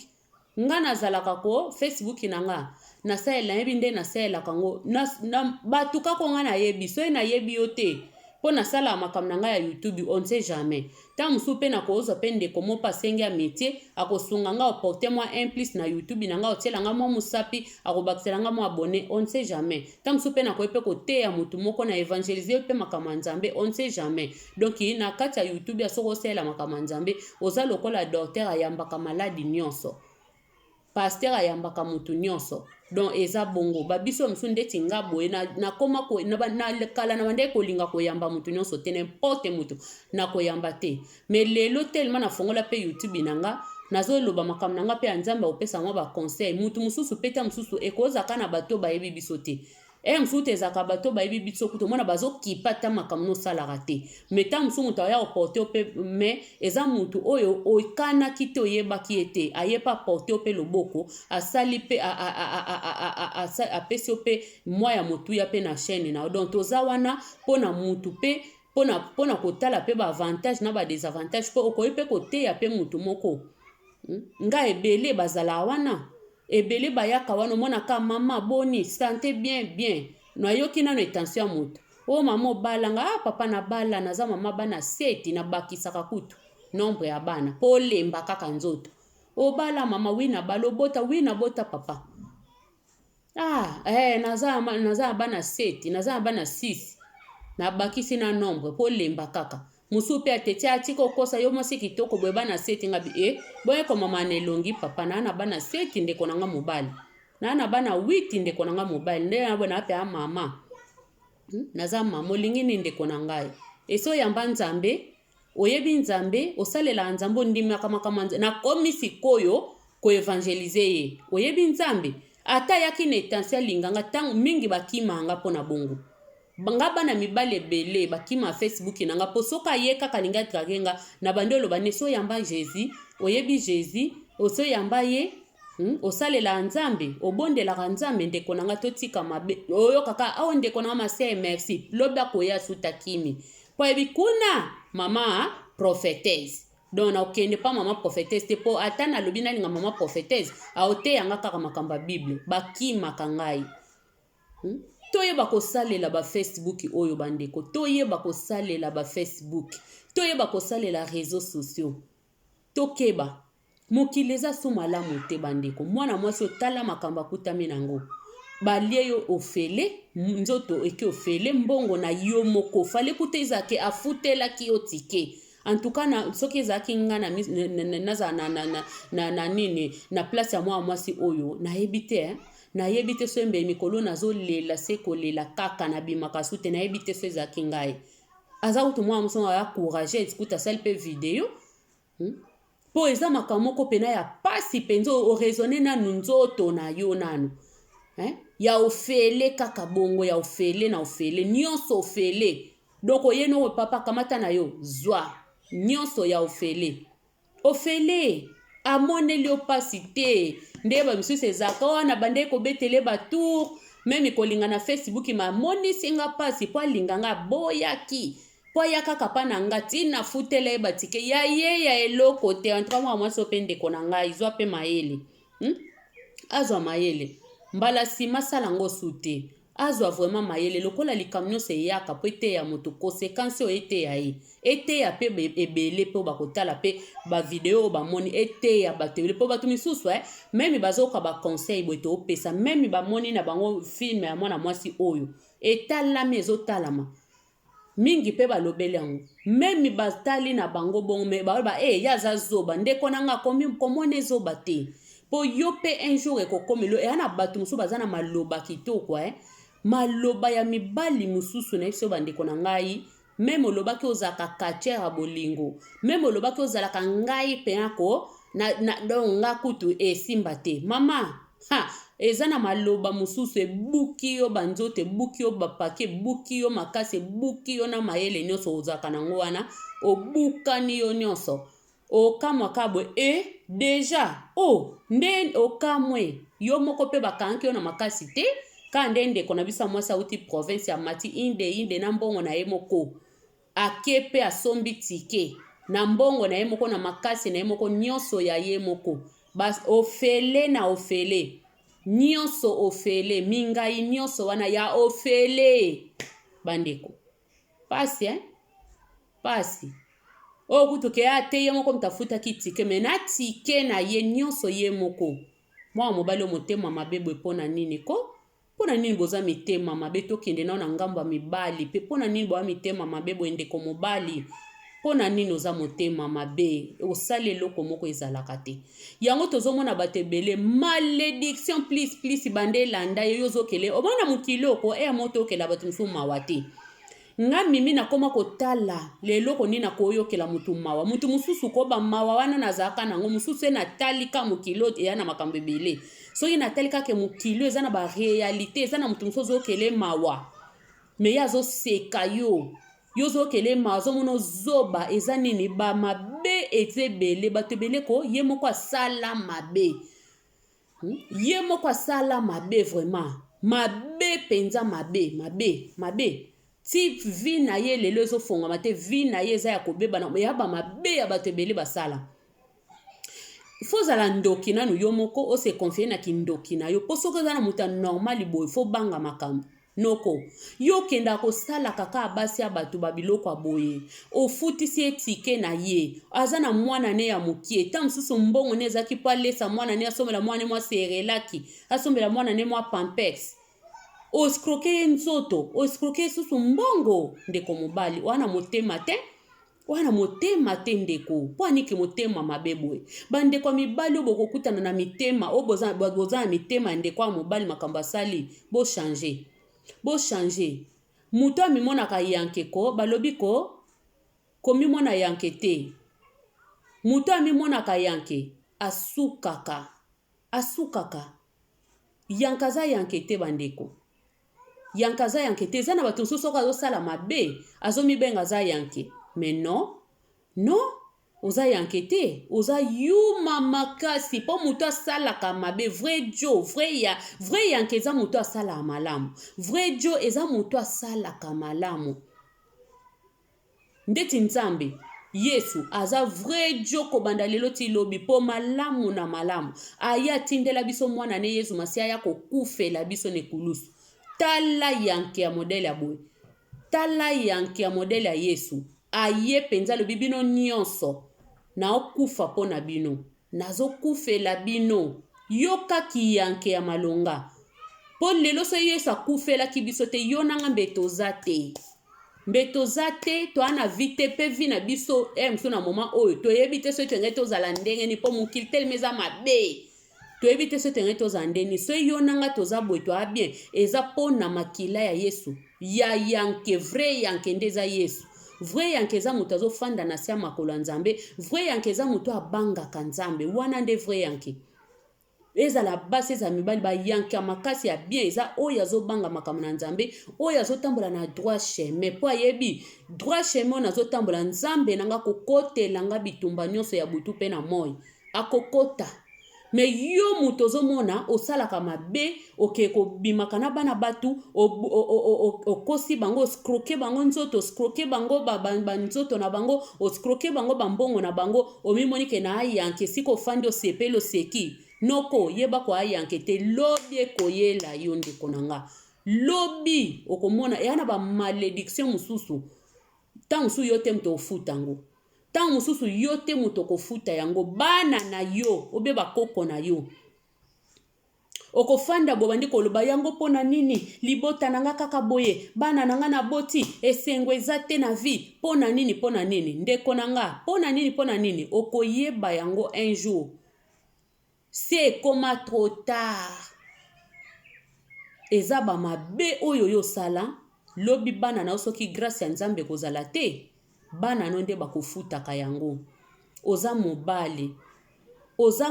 Speaker 1: nga nazalaka ko Facebook na nga nasalela yebi nde nasalelaka ngo na batuka ko nga nayebi so nayebi yo te po nasala makambo na nga ya YouTube on sait jamais ta musu pe na kozo pe ndeko mo pasengi ya métier akosunga nga oporter moi un plus na YouTube na nga otiela nga mo musapi akobakisela nga mo abonné on sait jamais ta musu pe na ko pe ko te ya mutu moko na évangéliser pe makambo nzambe on sait jamais donc na kati ya YouTube ya soko sela makambo nzambe oza lokola docteur ayambaka maladi nyonso pasteur ayambaka mutu nyonso donc eza bongo babiso msu ndeti nga boye na koma ko na kala na bande kolinga koyamba mutu nyonso te n'importe mutu na koyamba te mais lelo tellement na fongola pe YouTube nanga nazoloba makambo nanga pe nzambe opesa mwa ba conseil mutu mususu peta mususu ekoza kana bato bayebi biso te msusu ezaka bato bayebi biso kuto mona bazokipa ta makambo nosalaka te mais ta musu mutu aya oporte ope mais eza mutu oyo okanaki te oyebaki ete ayepa porte ope loboko asali pe apesi ope mwa ya motuya pe na chaîne na donc toza wana pona mutu pe pona kotala pe ba avantage na ba désavantage po okoyi pe koteya pe mutu moko nga ebele bazala wana ebele bayaka wana mona ka mama boni santé bien noyoki nano intention ya moto mama obalanga papa na bala naza mama bana seti na bakisaka kutu nombre ya bana po lemba kaka nzoto obala mama wina balobota wina bota papa naza bana seti naza bana 6 na bakisi na nombre po lemba kaka musu pe ateti atiko kosa yo mosi kitoko boye bana seti ngabi boye ko mama nelongi papa na bana seti ndeko nanga mobali na bana 8 ndeko nanga mobali nde na bona pe mama naza mama molingini ndeko nangai eso yamba nzambe oyebi nzambe osalela nzambo ndima kama na komisi koyo ko evangeliser ye oyebi nzambe ata yaki na intention linganga tangu mingi bakimanga pona bongo nga bana mibale bele bakima Facebook nanga posoka ye kaka linga tragenga na bandolo baneso yamba Jésus oyebi Jésus oso yamba ye osalela nzambe obondela nzambe ndeko nanga totika mabe oyo kaka awo ndeko nanga mase merci loba koya sutakimi po ebikuna mama prophétesse donc na okende pa mama prophétesse te po atana lobina linga mama prophétesse aote yanga kaka makamba Bible bakima kangai toyeba kosalela ba Facebook oyo bandeko toyeba kosalela ba Facebook toyeba kosalela réseaux sociaux tokeba mokileza so malamu te bandeko mwana mwasi otala makamba kutami nango balie yo ofele nzoto eke ofele mbongo na yo moko fale kutezake afutela ki otike en tout cas na soki ezaki nga na nini na place ya mwasi oyo nayebi te nayebi te so embe mikolo nazolela se kolela kaka na bimaka sute nayebi te so ezaki ngai aza kutu mwa musonga ya courage esikuta sali pe video po eza makambo moko pena ya pasi penzo oraisonner nanu nzoto na yo nanu ya ofele kaka bongo ya ofele na ofele nyonso ofele donc oyeno papa kamata na yo zwa nyonso ya ofele amoneli opasi te nde ba misusu ezaka wana bande kobetele batour meme kolinga na Facebook ma monisi nga pasi po alinganga boyaki po ya kaka pa na nga tina futele batike ya ye ya eloko te entre moi mwasi opende kona nga izwa pe mayele azwa mayele mbala sima sala ngo sute azwa vraiment mayele lokola likamnyo se yaka po ete ya moto conséquence o ete ya ye ete ya pe ebele po bakotala pe ba video ba moni ete ya batele po batu misusu même bazoka ba conseil bote opesa même ba moni na bango film ya mwana mwasi oyo etalama ezotalama mingi pe balobele yango même batali na bango bongo me ba yaza zoba ndeko nanga komone zoba te po yo pe un jour ekokomelo na batu musu bazana maloba kitoko maloba ya mibali mususu na biso bandeko na ngai même olobaki ozalaka katiere ya bolingo même olobaki ozalaka ngai mpenako donc nga kutu esimba te mama eza na maloba mususu ebuki yo banzoto ebuki yo bapake ebuki yo makasi ebuki yo na mayele nyonso ozalaka nango wana obukani yo nyonso okamwaka boye deja nde okamwe yo moko mpe bakangi yo na makasi te ka nde ndeko na biso mwasi auti province ya mati inde na mbongo na ye moko ake mpe asombi tike na mbongo na ye moko na makasi na ye moko nyonso ya ye moko ofele na ofele nyonso ofele mingai nyonso wana ya ofele bandeko pasi pasi kutuke ate ye moko mtafutaki tike me na tike na ye nyonso ye moko mwa mobali motema mabe boye mpona nini mpona nini boza mitema mabe tokende nao na ngambo ya mibali mpe mpona nini boya mitema mabe boye ndeko mobali mpona nini oza motema mabe osali eloko moko ezalaka te yango tozomona bato ebele malédiction plus bande elanda yo ozokele omona mokili oko moto okela bato mosusu mawa te nga mimi nakoma kotala leloko nini nakoyokela mutu mawa mutu mususu ko bamawa wana nazalaka nango mususu natalika mokilo eya na makambo ebele soki natalika ke mokilo eza na barealité eza na mutu mususu ozokele mawa me ye azoseka yo ozokele mawa azomona ozoba eza nini bamabe eza ebele bato ebele ko ye moko asala mabe ye moko asala mabe vraiment mabe penza mabe ti vi na ye lelo ezofongama te vi na ye eza ya kobeba na ya bamabe ya bato ebele basala fo ozala ndoki nanu yo moko ose confie na kindoki na yo mpo soki oza na moto normal boye fo banga makambo noko yo kenda kosala kaka basi ya bato babiloko ya boye ofutisi etike na ye aza na mwana ne ya mokie ta mosusu mbongo ne ezaki mpo alesa mwana ne asombela mwana ne mwa serelaki asombela mwana ne mwa pampex oskroke ye nzoto oskroke susu mbongo ndeko mobali wana motema te ndeko mpo aniki motema mabe boye bandeko ya mibali oyo bokokutana na mitema oyo boza na mitema ndeko ya mobali makambo asali bochange moto amimonaka yanke ko balobi ko komimona yanke te moto amimonaka yanke asukaka yanka aza yanke te bandeko yanka aza yanke te eza na bato mosusu soki azosala mabe azomibenga aza yanke mais non oza yanke te oza yuma makasi mpo moto asalaka mabe vrai yanke eza moto asalaka malamu vrai jo eza moto asalaka malamu ndeti nzambe yesu aza vrai jo kobanda lelo ti lobi mpo malamu na malamu aya atindela biso mwana ne yesu masi aya kokufela biso na ekulusu tala yanke ya modele ya boye tala yanke ya modele ya yesu aye penza lobi bino nyonso naokufa mpo na bino nazokufela bino yokaki yanke ya malonga mpo lelo so yesu akufelaki biso te yo nanga mbeto za te toana vite mpe vi na biso mosu na moma oyo toyebi te soki tenge tozala ndenge ni mpo mokili telema eza mabe toyebi te soki tenge tozala ndeni so yo nanga toza boye toa bien eza mpo na makila ya yesu ya yanke vrai yanke nde eza yesu vrai yanke eza moto azofanda na se ya makolo ya nzambe vrai yanke eza moto abangaka nzambe wana nde vrai yanke ezala basi eza mibali bayanke ya makasi ya bien eza oyo azobanga makambo na nzambe oyo azotambola na droit chemin mpo ayebi droit chemin oyo nazotambola nzambe nanga kokotelanga bitumba nyonso ya butu mpe na moi akokota me yo moto ozomona osalaka mabe oke kobimaka na bana batu okosi bango oskroke bango nzoto oskroke bango banzoto na bango oskroke bango bambongo na bango omimonike na ayanke sika ofandi osepeli oseki noko yeba ko ayanke te lobi ekoyela yo ndeko na nga lobi okomona eya na bamalédiction mosusu ntango mosusu yo te moto ofuta yango ntango mosusu yo te moto kofuta yango bana na yo obe bakoko na yo okofanda bobandi koloba yango mpona nini libota nanga kaka boye bana nanga na boti esengo eza te na vie mpona nini ndeko na nga mpona nini okoyeba yango un jour c'est ekoma trop tard eza ba mabe oyo yo sala lobi bana na soki grâce ya nzambe kozala te bana no nde bakofutaka yango. Oza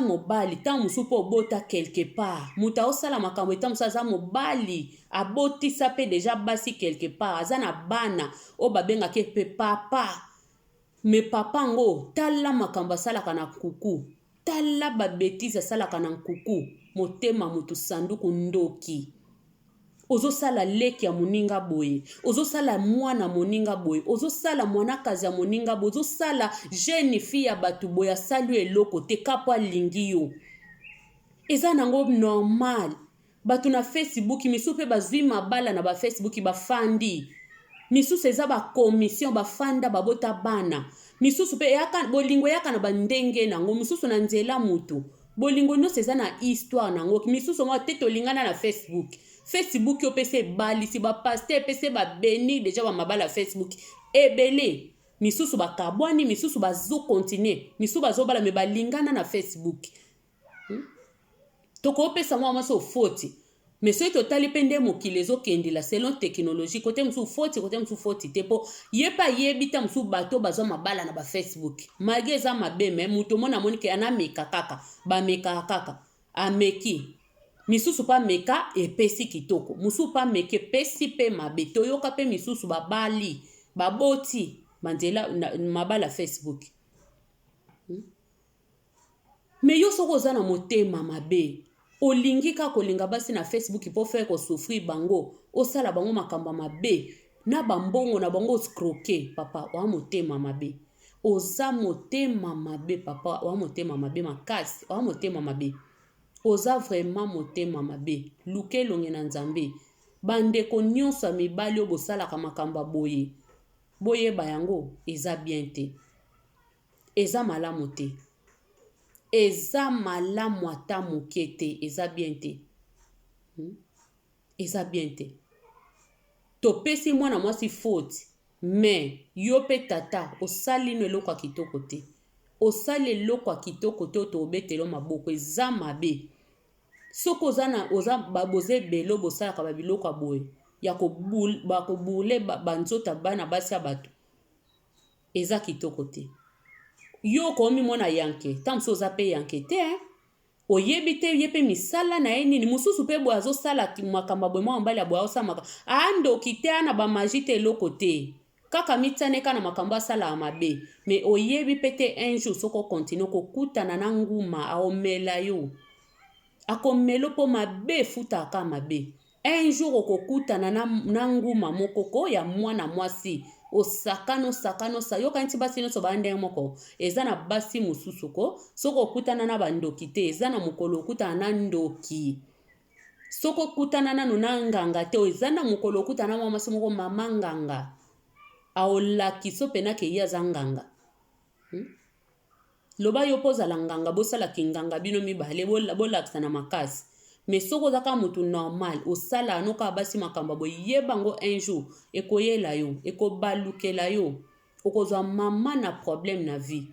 Speaker 1: mobali ta musu po bota quelque part muta osala makambo ta musa za mobali abotisa pe déjà basi quelque part azana bana o babenga ke pe papa me papa ngo tala makambo asalaka na kuku tala ba bêtise asalaka na kuku motema mutu sanduku ndoki ozosala leki ya moninga boye ozosala mwana moninga boye ozosala mwanakazi ya moninga boye ozosala jeune fille ya batu boye asali eloko te kapo alingi yo eza nango normal batu na Facebook misu pe bazwi mabala na ba Facebook bafandi misusu eza ba commission bafanda babota bana misusu pe yaka bolingo yaka na bandenge nango misusu na nzela mutu bolingo nyonso eza na histoire nango misusu ngo te tolingana na Facebook yo pese bali si ba pasteur pese ba beni déjà ba mabala Facebook ebele misusu ba kabwani misusu bazo continuer misusu bazobala me balingana na Facebook toko pesa mwa so foti mais soki totali mpe nde mokili ezokendela selon technologie kote mosusu foti kote mosusu foti te mpo ye mpe ayebi ta mosusu bato bazwa mabala na bafacebook mage eza mabe me moto mona amoni ke anameka kaka bamekaka kaka ameki misusu mpe ameka epesi kitoko mosusu mpe ameki epesi mpe mabe toyoka mpe misusu babali baboti banzela mabala Facebook me yo soko oza na motema mabe olingi ka kolinga basi na Facebook po faire ko souffrir bango osala bango makamba mabe na bambongo na bango scroquer papa wa motema mabe oza motema mabe papa wa motema mabe makasi wa motema mabe oza vraiment motema mabe luke longe na nzambe bande ko nyonso mibali o bosala ka makamba boye ba yango eza bien te eza malamu te eza malamu ata moke te eza bien te eza bien te topesi mwana mwasi faute me yo pe tata osali no eloko ya kitoko te osali eloko ya kitoko te otobetelo maboko eza mabe soko oza baboze belo bosalaka babiloko ya boye ya bakobule banzota bana basi ya bato eza kitoko te yo komi mwana yanke tamso za pe yanke te oyebi te yepe misala na ye nini mususu pe bo azosala makamba boye mwa mbali ya boye osamaka andoki te ana ba magie te eloko te kaka mitsaneka na makambo asala ya mabe me oyebi pe te un jour soko continue kokutana na nguma aomela yo akomelo po mabe futaka mabe un jour okokutana na nguma mokoko ya mwana mwasi osakano yoka nti basi nyonso bande moko eza na basi mususu ko soko okutana na bandoki te eza na mokolo okutana na ndoki soko okutana nanu na nganga te eza na mokolo okutana na mwasi moko mama nganga aolakiso pena ke ye aza nganga loba yo pozala nganga bosalaki nganga bino mibale bolakisa na makasi mais soko zaka mutu normal osala anoka basi makamba boye yebango un jour ekoyela yo ekobalukela yo okozwa mama na problème na vie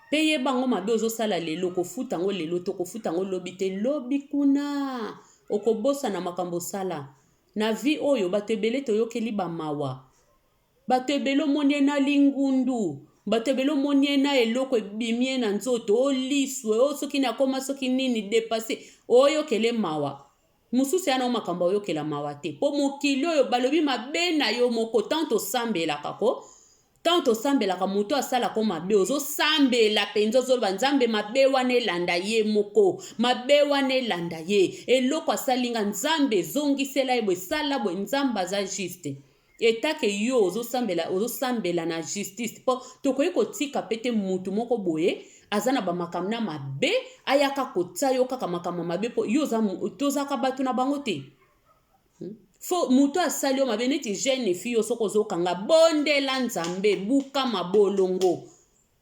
Speaker 1: pe yebango mabe ozosala lelo kofuta ngo lelo to kofuta ngo lobi te lobi kuna okobosa na makambo sala na vie oyo bato ebele toyokeli bamawa bato ebele omoni na lingundu bato ebele omoni na eloko ebimie na nzoto oliswe soki nakoma soki nini dépassé oyokele mawa mususu yana makambo oyokela mawa te po mokili oyo balobi mabe na yo moko tant osambelaka ko tant osambelaka moto asala ko mabe ozosambela penza ozoloba nzambe mabe wana elanda ye moko mabe wana elanda ye eloko asalinga nzambe ezongisela ye bwesala bwe nzambe aza juste etake yo ozosambela na justice po tokoyi kotika pete mutu moko boye azana ba makamna mabe ayaka kotsa yo kaka makama mabe po yo tozaka batu na bango te fo mutu asali yo mabe neti jeune fille yo soko zokanga bondela nzambe buka mabolongo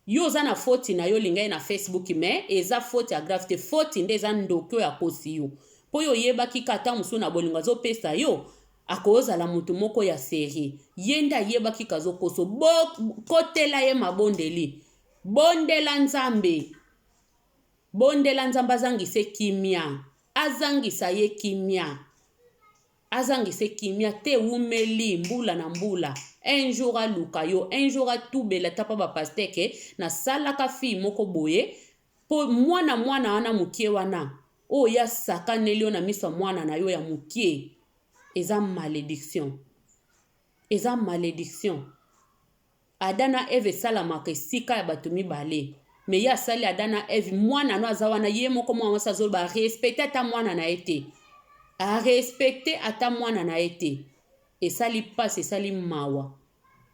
Speaker 1: yo za na foti na yo lingai na Facebook me eza foti ya grave te foti nde eza ndoko ya kosi yo po yo yebaki kata musu na bolingo azopesa yo akozala mutu moko ya série yenda yebaki kazokoso kotela ye mabondeli bondela nzambe azangise kimia azangisa ye kimia azangise kimia te umeli mbula na mbula. Un jour a luka yo, un jour a tubela tapa ba pasteke na salaka fi moko boye po mwana wana mukie wana o ya sakaneli yo na miso mwana na yo ya mukie. Eza malédiction. Eza malédiction. Adana Eve salamaka esika ya bato mibale. Me ya sali Adana Eve mwana no azawana ye moko mwa sazo ba respecter ata mwana na ete. A respecter ata mwana na ete. Esali passe esali mawa.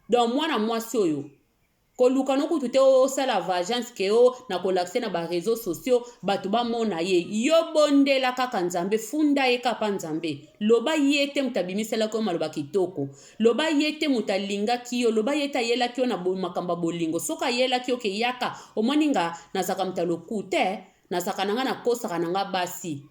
Speaker 1: Donc mwana mwasi oyo koluka no kutu te o sala vagance ke o na kolakse na ba réseaux sociaux bato ba mona ye yo bondela kaka nzambe funda ye kapa nzambe loba yete mutabimisela ko maloba kitoko loba yete mutalinga kiyo loba yeta yela kiyo na makamba bolingo soka yela kiyo ke yaka omoninga nazaka mutaloku te nazaka nanga na kosa kananga basi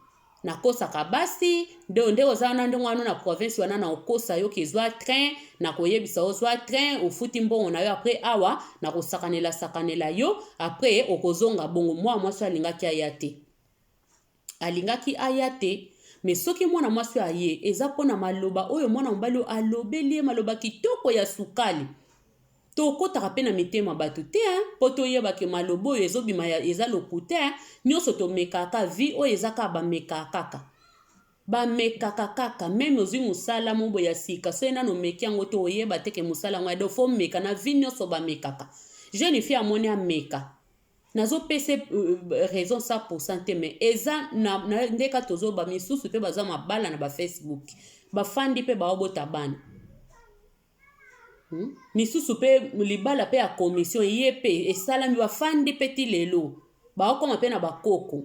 Speaker 1: na kosa kabasi nde ozana nde ngwana na province wana na okosa yo kezwa train na koyebisa ozwa train ofuti mbongo na yo après awa na kosakanela yo après okozonga bongo mwa mwasi alingaki ayate alingaki ayate mais soki mwana mwasi aye eza pona maloba oyo mwana mbali alobeli maloba kitoko ya sukali tokotaka pe na mitema bato te po toyeba ke malobo oyo ezobima eza lokute nyonso tomekaka vi oyo ezaka bamekaka kaka meme ozwi musala mobo ya sika so enano meki yango to oyeba te ke musala yango ado fo meka na vi nyonso bamekaka jeune fille amoni ameka nazopesa raison 100% te me eza na ndeka tozoba misusu pe baza mabala na ba Facebook bafandi pe baobota bana misusu pe libala pe ya commission yepe esalami bafandi peti lelo baokoma pe na bakoko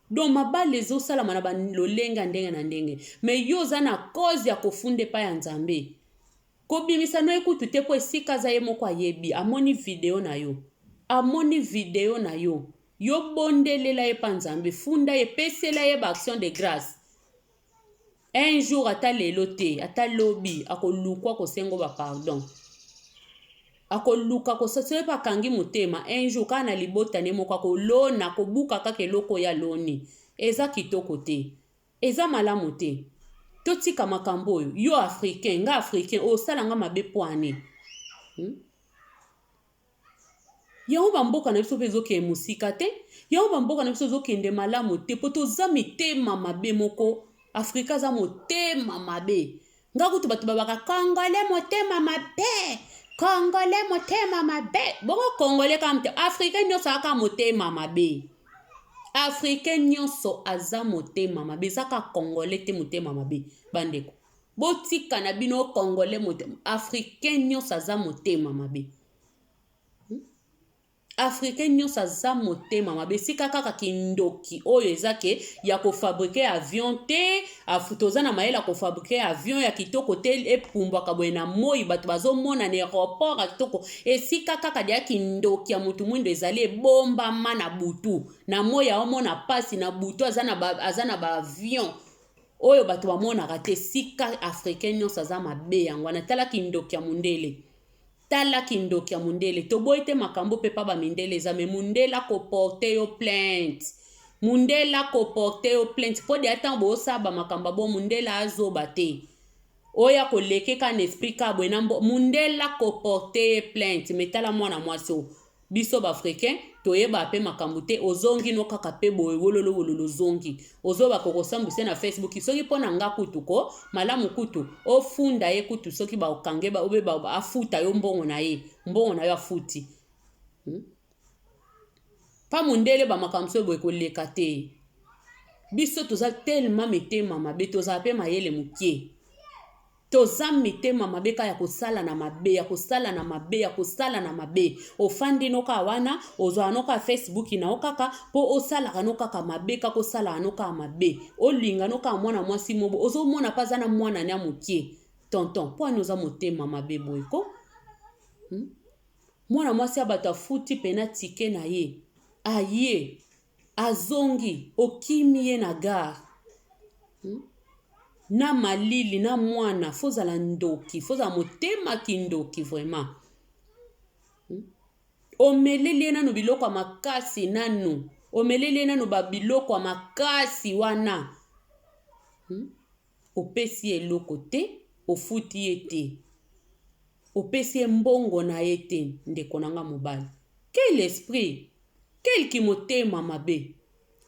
Speaker 1: donc mabala ezosalama na balolenga ndenge na ndenge me yo oza na cause ya kofunde pa ya nzambe kobimisa no ekutu te po esika za ye moko ayebi amoni video na yo yo bondelela ye pa nzambe funda ye pesela ye ba action de grâce un jour ata lelo te ata lobi akolukwa kosengo ba pardon akoluka kososo pa kangi mutema un jour kana libota ne moko akolona kobuka kaka eloko ya loni eza kitoko te eza malamu te totika makambo oyo yo africain nga africain osalanga mabe poane yango bamboka na biso pe ezoke musika te yango bamboka na biso ezokende malamu te po toza mitema mabe moko Afrika za motema mabe nga kutu bato babaka Congolais motema mabe Congolais motema mabe bongo Congolais ka mte Africain nyonso aka motema mabe Africain nyonso aza motema mabe zaka Congolais te motema mabe bandeko botika na bino Congolais motema Africain nyonso aza motema mabe Africain nyonso aza motema mabe sika kaka kindoki oyo ezake ya kofabrike avion te toza na mayela kofabrike avion ya kitoko te epumbwaka boye na moi bato bazomona na aéroport ya kitoko esika kaka dia kindoki ya mutu mwindo ezali ebombama na butu na moi aomona pasi na butu aza na ba avion oyo bato bamonaka te sika Africain nyonso aza mabe yango wana tala kindoki ya mundele tala kindoki ya mundele toboyi te makambo pe pa ba mindele ezame mundela ko porter yo plainte po de atan bo saba makamba bo mundela azoba te oya koleke ka esprit ka bwena mundela ko porter plainte metala mwana mwasi biso ba africain toyeba pe makambo te ozongi no kaka pe boye wololo zongi ozoba kokosambuse na Facebook soki pona nga kutuko malamu kutu ofunda ye kutu soki ba okange ba obe ba afuta yo mbongo na yo afuti pa mundele ba makamso boye koleka te biso toza tellement mitema mabe toza pe mayele mukie toza mitema mabe ka ya kosala na mabe ofandi noka wana ozwa noka Facebook na okaka po osala noka ka mabe ka kosala noka mabe olinga noka mwana mwasi mobo ozomona paza na mwana nya mukie tonton po anoza motema mabe boyko mwana mwasi abata futi pena tike na ye aye azongi okimi na gare na malili na mwana fozala ndoki fozala motema kindoki vraiment omeleli nanu biloko makasi nanu omeleli nanu ba biloko makasi wana opesi eloko te ofuti ye te opesi ye mbongo na ye te ndeko na nga mobali. Quel esprit, quel kimotema mabe.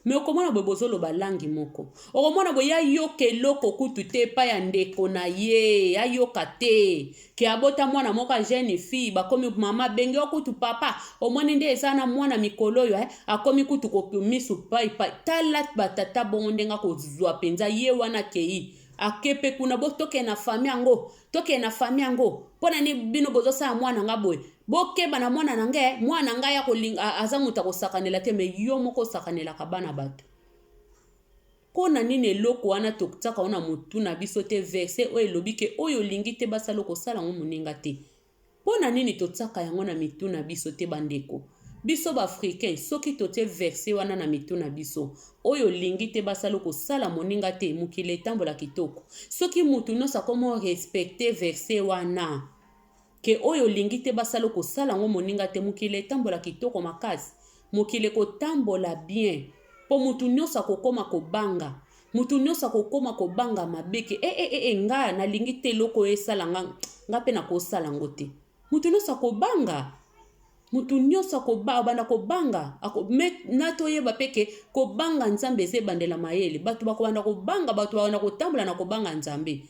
Speaker 1: Me okomona boye bozoloba langi moko. Okomona boye ayoka eloko kutu te epai ya ndeko na ye. Ayoka te. Ke abota mwana moko jeune fille. Bakomi mama bengi okutu papa. Omoni nde eza na mwana mikolo yo. Akomi kutu kokumisu pai. Tala batata bongo ndenga kozwa penza ye wana kei. Akepe kuna bo toke na fami yango. Toke na fami yango. Pona ni bino bozosa mwana nga boye. Bokeba na mwana nange, mwana nga ya kolinga azamuta kosakanela te me yo moko sakanela kabana bato. Pona nini eloko wana tokutaka ona mutu na biso te verse oyo elobi ke oyo lingi te basala kosala ngo moninga te. Pona nini totaka yango na mitu na biso te bandeko. Biso ba africain soki tote verse wana na mitu na biso oyo lingi te basala kosala moninga te mukile tambola kitoko. Soki mutu nosa komo respecter verse wana ke oyo lingi te basala kosala ngo moninga te mukile tambola kitoko makasi. Mukile kotambola bien. Po mutu nyosa kokoma kobanga. Mutu nyosa kokoma kobanga mabeke. Nga na lingi te loko esala nga pe na kosala ngo te. Mutu nyosa kobanga. Mutu nyosa bana kobanga. Nato yeba peke kobanga nzambe eze bandela mayele. Batu bakobanda kobanga, batu bakobanda kotambola na kobanga nzambe.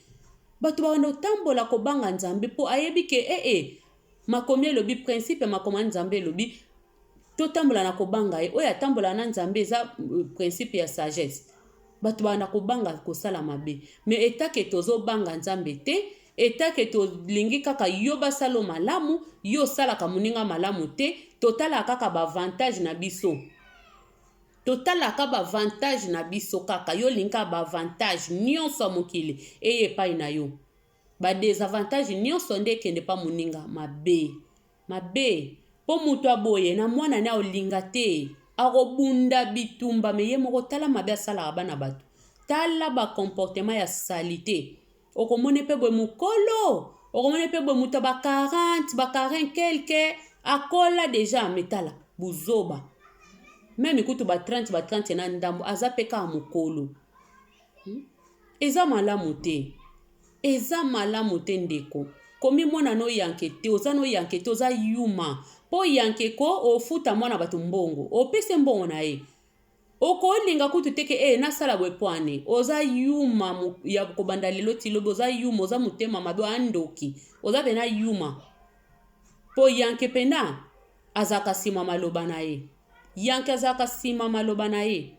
Speaker 1: Batu bakobanda kotambola kobanga nzambe po ayebi ke makomi lobi principe makoma nzambe lobi totambola na kobanga oya tambola na nzambe eza principe ya sagesse. Batu bakobanda kobanga kosala mabe. Me etake tozo banga nzambe te. Etake to lingi kaka yo basalo malamu, yo salaka muninga malamu te, totala kaka ba avantage na biso. Totala kaka ba avantage na biso kaka, yo linga ba avantage nyonso mokili eye pai na yo. Ba desavantage nyonso nde kende pa muninga mabe. Mabe, po mutu aboye na mwana na olinga te, akobunda bitumba me ye moko tala mabe asala bana batu. Tala ba comportement ya salite. Okomone pe bwe mukolo, okomone pe bwe muta ba 40 quelque, akola deja metala, buzoba. Meme kutu ba 30 na ndambo, aza peka mukolo. Eza malamu te. Eza malamu te ndeko. Komi mwana no yankete, oza no yankete, oza yuma. Po yankeko, ofuta mwana batu mbongo, opese mbongo na ye. Oko linga kutu teke nasala bwepwane oza yuma ya kobanda lelo tilobo oza yuma oza mutema mabe andoki oza bena yuma po yanke pena azaka sima maloba na ye yanke azaka sima maloba na ye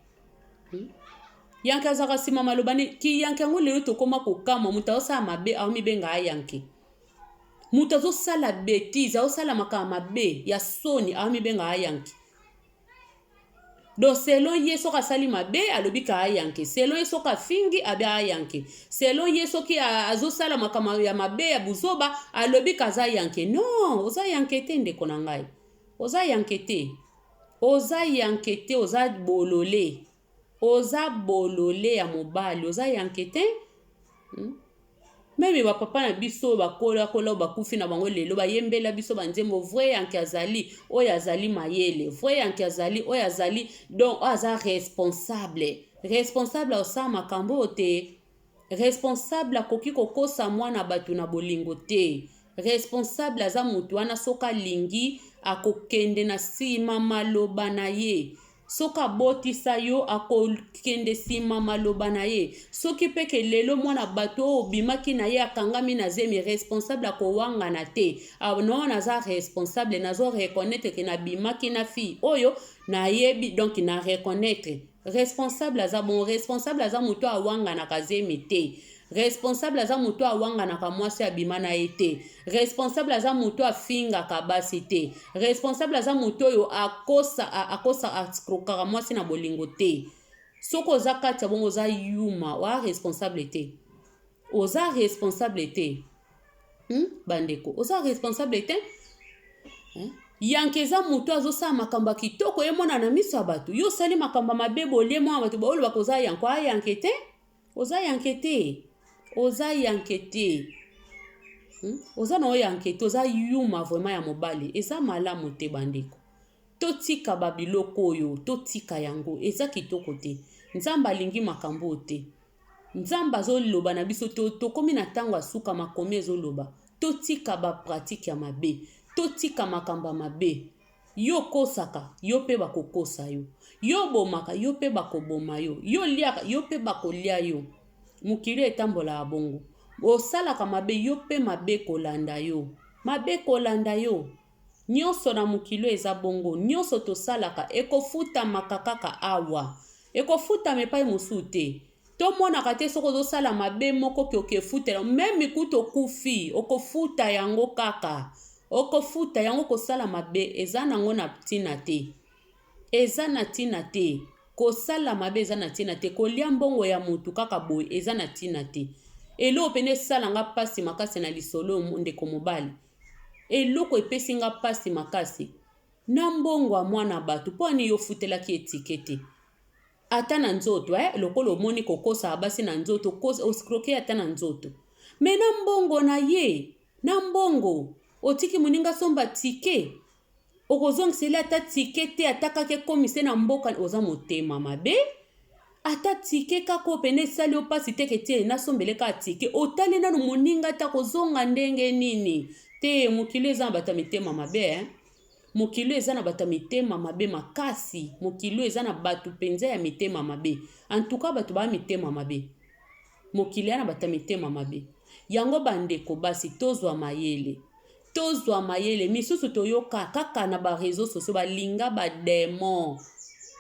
Speaker 1: yanke azaka sima maloba ne ki yanke ngo lelo tokoma kokama muta osala mabe aomi benga ayanke muta zo sala bêtise osala makama mabe ya soni aomi benga ayanke. Do selon yeso ka sali mabe alobi ka ayanke. Selon yeso ka fingi abe ayanke. Selon yeso ki azo sala makama ya mabe ya buzoba alobi ka za yanke. Non, oza yankete ndeko na ngai. Oza yankete. Oza yankete, oza bolole. Oza bolole ya mobali. Oza yankete. Meme ba papa na biso bakola bakufi na bango lelo ba yembela biso banzembo vrai yanke azali oya azali mayele vrai yanke azali oya azali donc aza responsable osa makambo te responsable akoki kokosa mwana batu na bolingo te responsable aza mutu wana soka lingi akokende na sima maloba na ye. Soka botisa yo akokende sima maloba na ye. Soki peke lelo mwana bato obimaki na ye akangami na zemi responsable akowanga na te. Non naza responsable nazo reconnaître que na bimaki na fi oyo na yebi donc na reconnaître. Responsable aza bon responsable aza muto awanga na kazemi te. Responsable aza muto awanga na kamwasi abima na ete. Responsable aza muto afinga kabasi te. Responsable aza muto yo akosa akrokaka mwasi na bolingo te. Soko za kati ya bongo oza yuma wa responsable te. Oza responsable te. Bandeko, oza responsable te. Yankeza muto azosa makamba kitoko ye mona na miso abatu. Yo sali makamba mabebo le mwa abatu ba olo bakoza yanko ayankete. Oza yankete. Oza yankete. Oza na yankete, oza yuma vraiment ya mobali. Eza malamu te bandeko. Totika babiloko oyo, totika yango. Eza kitoko te. Nzamba lingi makambo te. nzamba zoloba na biso to komi na tango asuka makomi ezoloba totika ba pratique ya mabe totika makamba mabe yo kosaka yo pe bakokosa yo yo bomaka yo pe bakoboma yo yo liaka yo pe bakolia yo mokili etambola bongo osalaka mabe yo pe mabe kolanda yo nyonso na mokili eza bongo nyonso tosalaka ekofutama kaka awa ekofutama epai mosusu te tomonaka te soki ozosala mabe moko ke okefutela meme kuta okufi okofuta yango kaka okofuta yango kosala mabe eza nango na ntina te eza na ntina te kosala mabe eza na ntina te kolia mbongo ya motu kaka boye eza na ntina te eloko pene esalanga mpasi makasi na lisolo ndeko mobali eloko epesi nga mpasi makasi na mbongo ya mwana bato mpo ani yo futelaki etikete ata na nzoto lokolo omoni kokosa basi na nzoto oskroke ata na nzoto me na mbongo na ye na mbongo otiki moninga somba tike okozongisela ata tike te atakaki ekomise na mboka oza motema mabe ata tike kako pene esali opasi teke te nasombeleka tike otali nanu moninga ata kozonga ndenge nini te mokili eza na bata mitema mabe mokili eza na bata mitema mabe makasi mokili eza na batu penza ya mitema mabe antuka batu ba mitema mabe mokili na bata mitema mabe yango bandeko basi tozwa mayele misusu toyoka kaka na ba réseaux sociaux balinga ba démon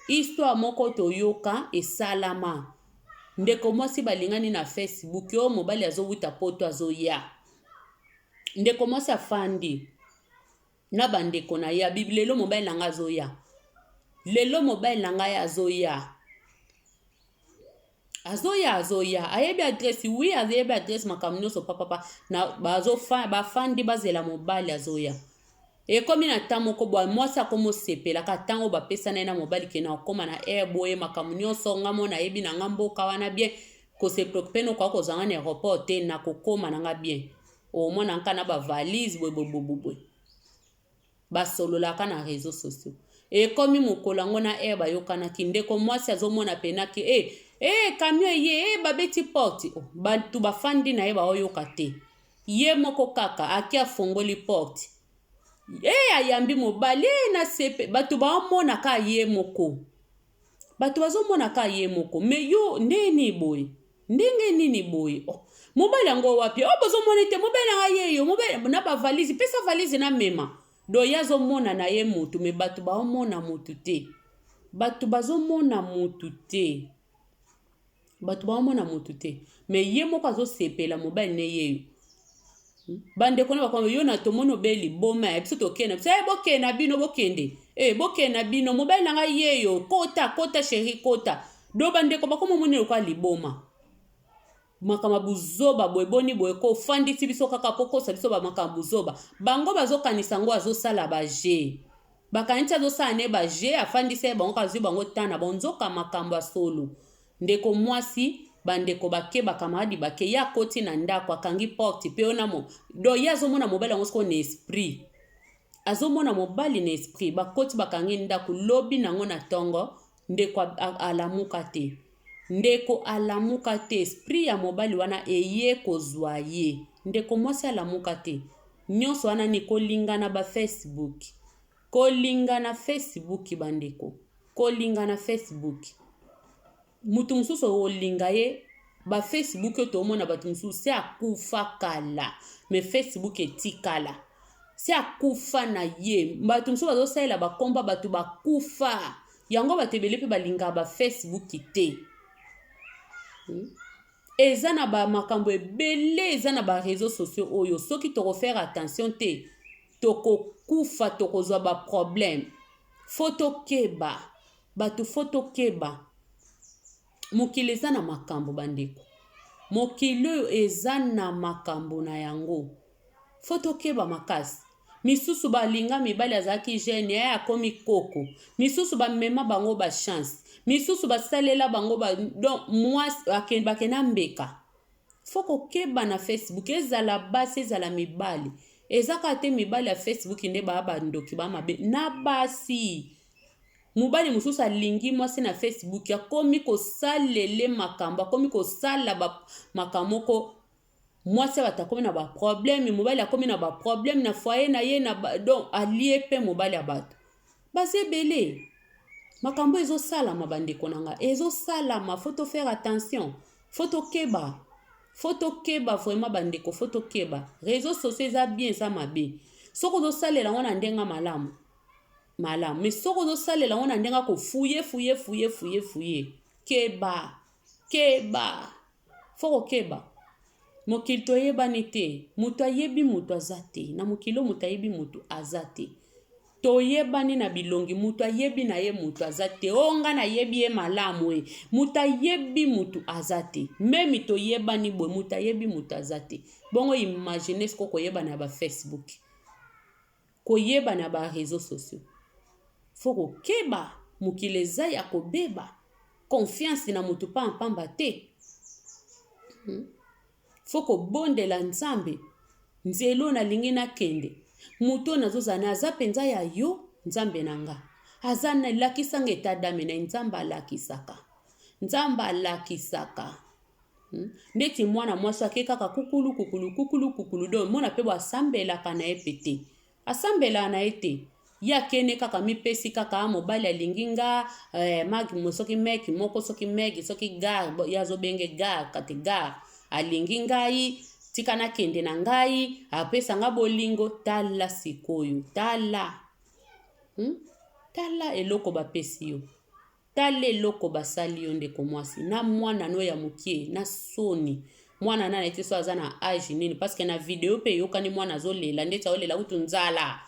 Speaker 1: histoire moko toyoka esalama ndeko mwasi balingani na Facebook yo mobali azowuta poto azoya ndeko mwasi afandi na bandeko na ya bible lelo mobile nanga azoya lelo mobile nanga azoya ayebi adresse oui ayebi adresse makamno so papa na bafandi bazela mobile azoya ekomi na tamo ko bwa mwasi akomo sepela ka tango bapesa na mobile kena okoma na boye makamno so ngamo na yebi na ngambo kawana bien ko se preoccuper no kwa kozanga na aéroport te na kokoma na nga bien o mona nkana ba valise boy basololaka na réseaux sociaux ekomi mokolo ngo na bayokana kindeko mwasi azomona penaki camion ye babeti porte bantu bafandi na baoyoka te ye moko kaka akia fongoli porte ayambi mobali na sepe batu baomona ka ye moko batu bazomona ka ye moko me yo ndenge nini boye mobali yango wapi bozomona te mobali nga ye yo mobali na ba valise pesa valise na mema do yazo mona na ye mutu me batu baomona mutu te batu bazomona mutu te me ye moko azosepela mobali ne ye bandeko na bakombe yo na tomono beli boma ya biso tokena biso bokena bino bokende bokena bino mobali nanga ye yo kota chéri kota do bandeko bakomo monelo kwa liboma makama buzoba boeboni boeko fandisi biso kaka pokosa biso ba makama buzoba bango bazokanisa ngo azosala baje bakanisa azosala ne baje afandisi bango kazi bango tana bonzoka makambo ya solo ndeko mwasi bandeko bake bakamadi bake ya koti na ndako akangi porte pe onamo do yazomona mobali ngo sko ne esprit azomona mobali na esprit bakoti bakangi ndako lobi nango na tongo ndeko alamuka te esprit ya mobali wana eye kozwa ye ndeko mwasi alamuka te nyonso wana ni kolingana ba Facebook bandeko kolingana Facebook mutu mususu olinga ye ba Facebook to mona batu mususu se akufa kala me Facebook etikala se akufa na ye batu mususu bazosalela bakomba batu bakufa yango batebele pe balinga ba Facebook te eza na ba makambo ebele eza na ba réseaux sociaux oyo soki toko faire attention te toko kufa tokozwa ba problème foto keba mokili eza na makambo bandeko mokili eza na makambo na yango fotokeba makasi misusu balinga mibali azaki jeune akomi koko misusu bamema bango ba chance misusu basalela bango donc mwasi bakena mbeka foko keba na Facebook ezala basi ezala mibali ezaka te mibali ya Facebook nde ba bandoki ba mabe na basi mobali mosusu alingi mwasi na Facebook akomi kosalele makambo akomi kosala makambo moko mwasi batakomi na baproblème mobali akomi na baproblème na foyer na ye donc alie pe mobali ya bato bazebele makambo ezosalama bandeko na nga ezosalama faut to faire attention faut tokeba vraiment bandeko faut tokeba réseaux sociaux eza bien eza mabe soko ozosalela ngo na ndenga malamu mais soko ozosalela ngo na ndenga kofuye keba faut kokeba mokili toyebani te moto ayebi moto aza te na mokili moto ayebi moto aza te toyebani na bilongi moto ayebi na ye moto aza te onga na yebi ye malamu e moto ayebi moto aza te memi toyebani boye moto ayebi moto aza te bongo imagine siko koyeba na ba Facebook koyeba na ba réseaux sociaux faut kokeba mokili eza ya kobeba confiance na moto pa mpamba te faut kobondela nzambe nzelo nalingi nakende moto nazozana aza penza ya yo nzambe nanga aza na lakisanga etadame na nzambe alakisaka ndeti mwana mwasi ake kaka kukulu do mona pe asambelaka na ye pete asambela na ye te ya kene kaka mipesi kaka mobali alingi nga magi soki meki moko soki megi soki gar yazobenge gar kati gar alingi ngai tika nakende na ngai apesa nga bolingo tala sikoyo tala eloko bapesi yo tala eloko basali yo ndeko mwasi na mwana no ya mokie na soni mwana nana ete so aza na age nini parce que na video pe yokani mwana azolela ndeti aolela kutu nzala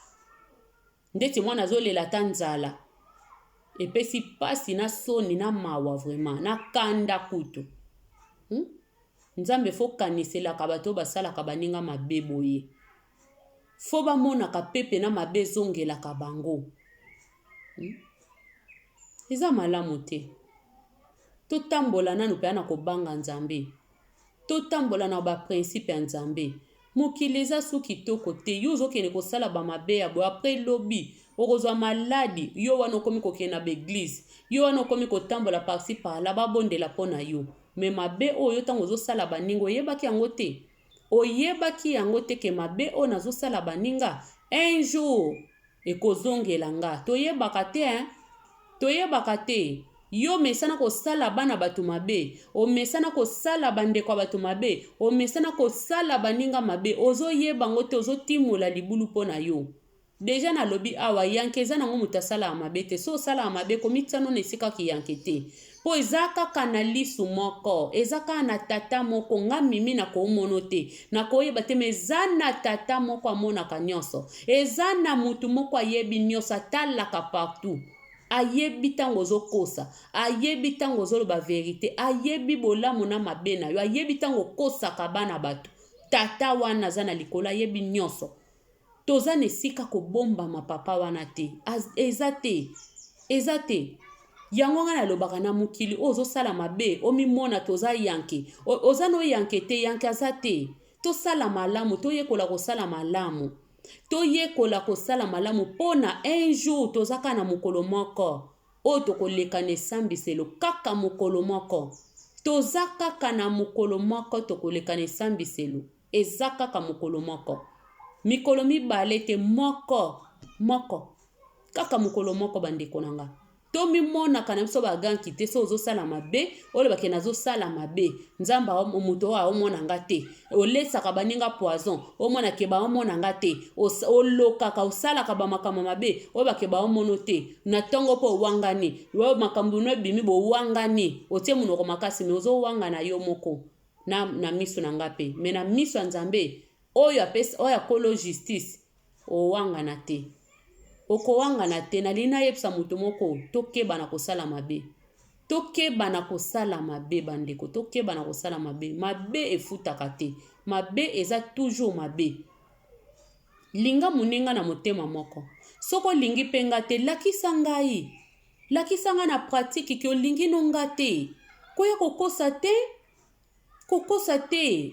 Speaker 1: ndeti mwana azolela ta nzala epesi pasi na soni na mawa vraiment na kanda kutu nzambe fo kaniselaka bato basalaka baninga mabe boye fo bamonaka pepe na mabe zongelaka bango eza malamu te totambola nanu mpe na kobanga nzambe totambola na baprincipe ya nzambe mokili eza so kitoko te yo ozokende kosala bamabe ya boye apres lobi okozwa maladi yo wana okomi kokende na baeglise yo wana okomi kotambola parci parla babondela mpo na yo me mabe oyo ntango ozosala baninga oyebaki yango te ke mabe oyo nazosala baninga un jour ekozongela nga toyebaka te yo mesana kosala bana bato mabe omesana kosala bandeko bato mabe omesana kosala baninga mabe ozoyeba ngo te ozotimola libulu mpo na yo deja nalobi awa yanke eza nango moto asala mabe te so osala mabe komitano na esika kiyanke te po eza kaka na lisu moko eza kaka na tata moko nga mimi na komono te na koyeba te me eza na tata moko amonaka nyonso eza na mutu moko ayebi nyonso atalaka partout ayebi ntango ozokosa ayebi ntango ozoloba verite ayebi bolamu na mabe na yo ayebi ntango okosaka bana bato tata wana aza na likolo ayebi nyonso toza na esika kobombama papa wana te eza te yango nga nalobaka na mokili oyo ozosala mabe omimona toza yanke oza no yanke te yanke aza te tosala malamu toyekola kosala malamu mpona un jour tozaka na mokolo moko oyo tokoleka na esambiselo kaka mokolo moko toza kaka na mokolo moko tokoleka na esambiselo eza kaka mokolo moko mikolo mibale te moko kaka mokolo moko bandeko nanga tomimonaka na biso baganki te so ozosala mabe olobake nazosala mabe nzamba moto oyo aomona nga te olesaka baninga poison omonake baomona nga te olokaka osalaka bamakambo mabe olobake baomono te na ntongo mpo owangani makambo no ebimi bowangani otie monoko makasi me ozowanga na yo moko na miso na nga pe me na miso ya nzambe oyo akolo justice owangana te okowangana te na lina yebisa moto moko tokeba na kosala mabe bandeko tokeba na kosala mabe efutaka te mabe eza toujours mabe linga moninga na motema moko soko lingi penga te lakisa ngai na pratique ki olingi no nga te koya kokosa te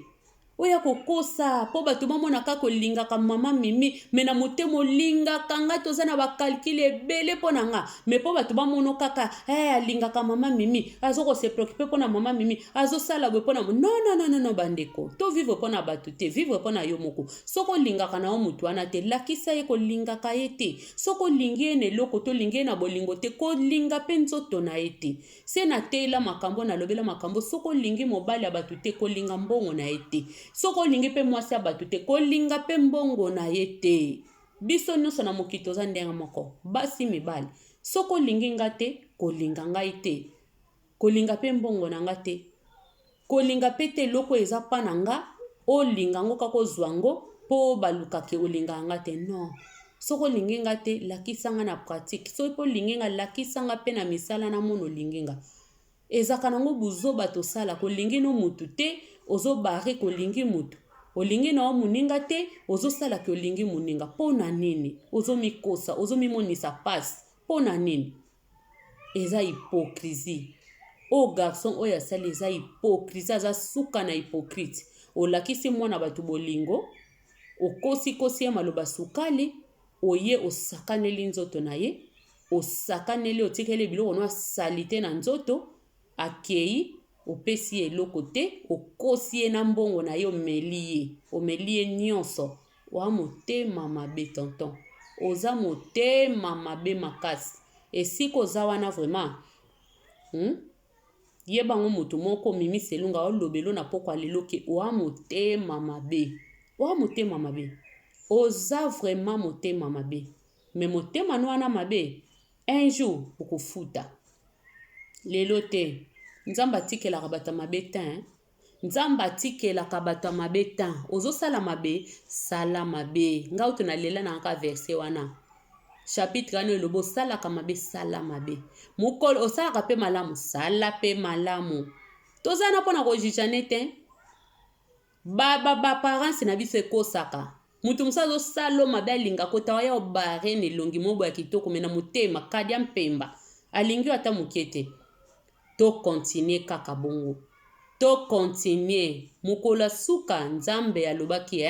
Speaker 1: oya kokosa po bato bamonaka kolingaka mama mimi me na motema olingaka nga toza na bakalkile ebele mpo na nga me po bato bamono kaka alingaka mama mimi azokose preocupe mpo na mama mimi azosala boye mpo na non bandeko to vivre mpo na bato te vivre mpo na yo moko soko olingaka na yo motu wana te lakisa ye kolingaka ye te soko olingi ye na eloko to olingi ye na bolingo te kolinga mpe nzoto na ye te se nateyela makambo nalobela makambo soko olingi mobali ya bato te kolinga mbongo na ye te soko olingi mpe mwasi ya bato te kolinga mpe mbongo na ye te biso nyonso na mokili toza ndenge moko basi mibali soko olingi nga te kolinga ngai te kolinga mpe mbongo na nga te kolinga mpe te eloko eza mpa na nga olinga ngo kaka ozwa ngo mpo balukaki olinga nga te non soko olingi nga te lakisa nga na pratique soki olingi nga lakisa nga mpe na misala na mono olingi nga ezaka nango buzoba tosala kolingi no mutu te ozobare kolingi mutu olingi na omuninga te ozosalaki olingi muninga mpo na nini ozomikosa ozomimonisa pasi mpo na nini eza hypocrisie o garçon oyo asali eza hypocrisie aza suka na hypocrite olakisi mwana bato bolingo okosikosi ye maloba sukali oye osakaneli nzoto na ye osakaneli otikeli biloko no asali te na nzoto akei opesi ye eloko te okosi ye na mbongo na ye omeli ye nyonso oa motema mabe tonton oza motema mabe makasi esika oza wana vraiment yebango motu moko Mimi Selunga olobelo na poko alelo ke oa motema mabe oza vraiment motema mabe mais motema no wana mabe un jour okofuta lelo te nzamba tikelaka bato mabe tan nzamba atikelaka bato mabe tan ozosala mabe sala mabe nga uto nalela na nka verset wana chapitre ano elobo salaka mabe sala mabe mukolo osalaka pe malamu sala pe malamu toza na pona kojijane te ba parents na biso ekosaka mutu musa zo salo mabe alinga kota waya obare ne longi mobo ya kitoko mena mutema kadia mpemba alingi ata mukete to continuer kaka bongo to continuer mukola suka nzambe alobaki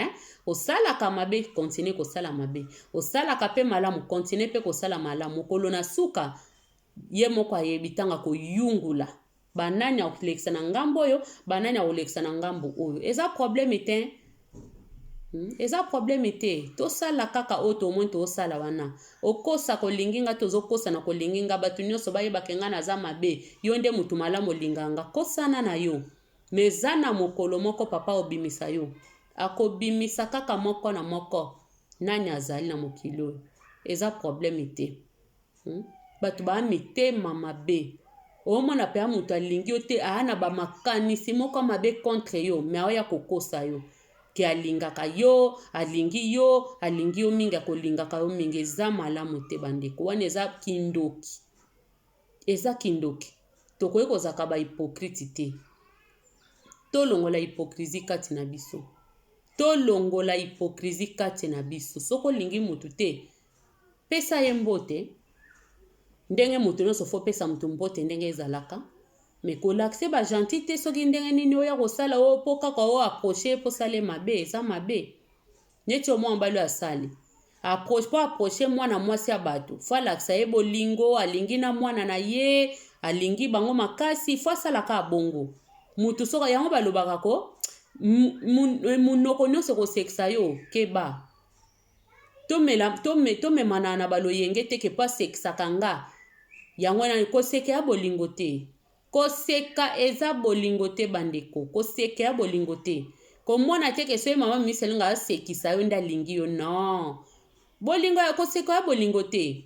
Speaker 1: osalaka mabe continuer kosala mabe osalaka pe malamu continuer pe kosala malamu mukolo na suka ye moko ayebitanga koyungula banani akolekisa na ngambo oyo banani akolekisa na ngambo oyo eza problème te eza problème te tosala kaka oto omoi tosala wana okosa kolingi nga tozokosa na kolingi nga bato nyonso bayebaka nga naza mabe yo nde mutu malamu olinganga kosana na yo meza na mokolo moko papa obimisa yo akobimisa kaka moko na moko nani azali na mokili oyo eza problème te bato bamitema mabe omona pe mutu alingi yo te na bamakanisi moko mabe contre yo me aoya kokosa yo ke alingaka yo alingi yo mingi akolingaka yo mingi eza malamu te bandeko wana eza kindoki tokoki kozaka ba hypocrite te tolongola hypocrisie kati na biso soko olingi mutu te pesa ye mbote ndenge mutu nyonso fo pesa mutu mbote ndenge ezalaka me kolakse ba gentil te soki ndenge nini oya kosala o po kaka o approcher po sale mabe eza mabe neti omwa mbalo asali approcher mwana mwasi ya bato fo alakisa ye bolingo alingi na mwana na ye alingi bango makasi fo asalaka bongo mutu soka yango balobaka ko munoko nyonso kosekisa yo keba tomemana na baloyenge te ke po asekisaka nga yango na koseka ya bolingo te koseka eza bolingo te bandeko koseka ya bolingo te komona te ke soki mama Mimi Selunga asekisa yo nde alingi yo non bolingo ya koseka ya bolingo te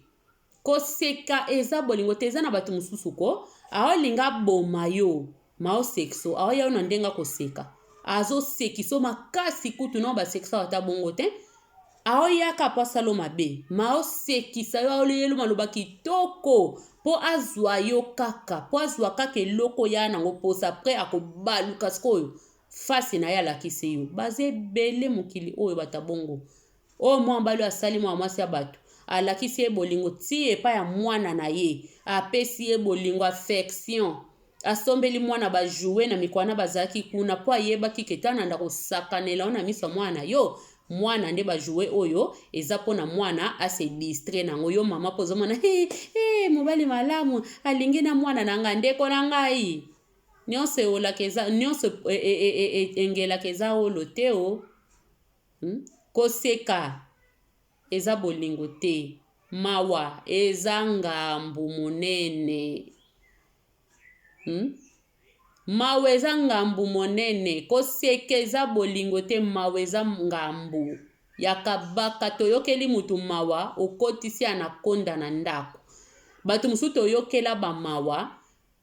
Speaker 1: koseka eza bolingo te eza na bato mosusu ko aolinga boma yo maosekso aoya yo na ndenga koseka azosekiso makasi kutu na basekisa ata bongo te aoyaka po asalo mabe maosekisa yo aoleyelo maloba kitoko po azwa yo kaka po azwa kaka eloko ya nango posa pre akobaluka sikoyo fasi na ye alakisi yo baza ebele mokili oyo batabongo oyo mwambali asali mwa mwasi ya bato alakisi ye bolingo ti epa ya mwana na ye apesi ye bolingo affection asombeli mwana bajouer na mikwana bazaki kuna po ayeba kiketana nda kosakanela ona miso mwana yo mwana nde bajouer oyo eza pona mwana ase distre nango yo mama pozo mwana mobali malamu alingi na mwana nanga ndeko na ngai nyonso olakeza nyonso engelakeza olo te o koseka eza bolingo te mawa eza ngambu monene mawa eza ngambu monene koseka eza bolingo te mawa eza ngambu yakabaka toyokeli mutu mawa okotisi anakonda na ndako bato mosusu toyokela bamawa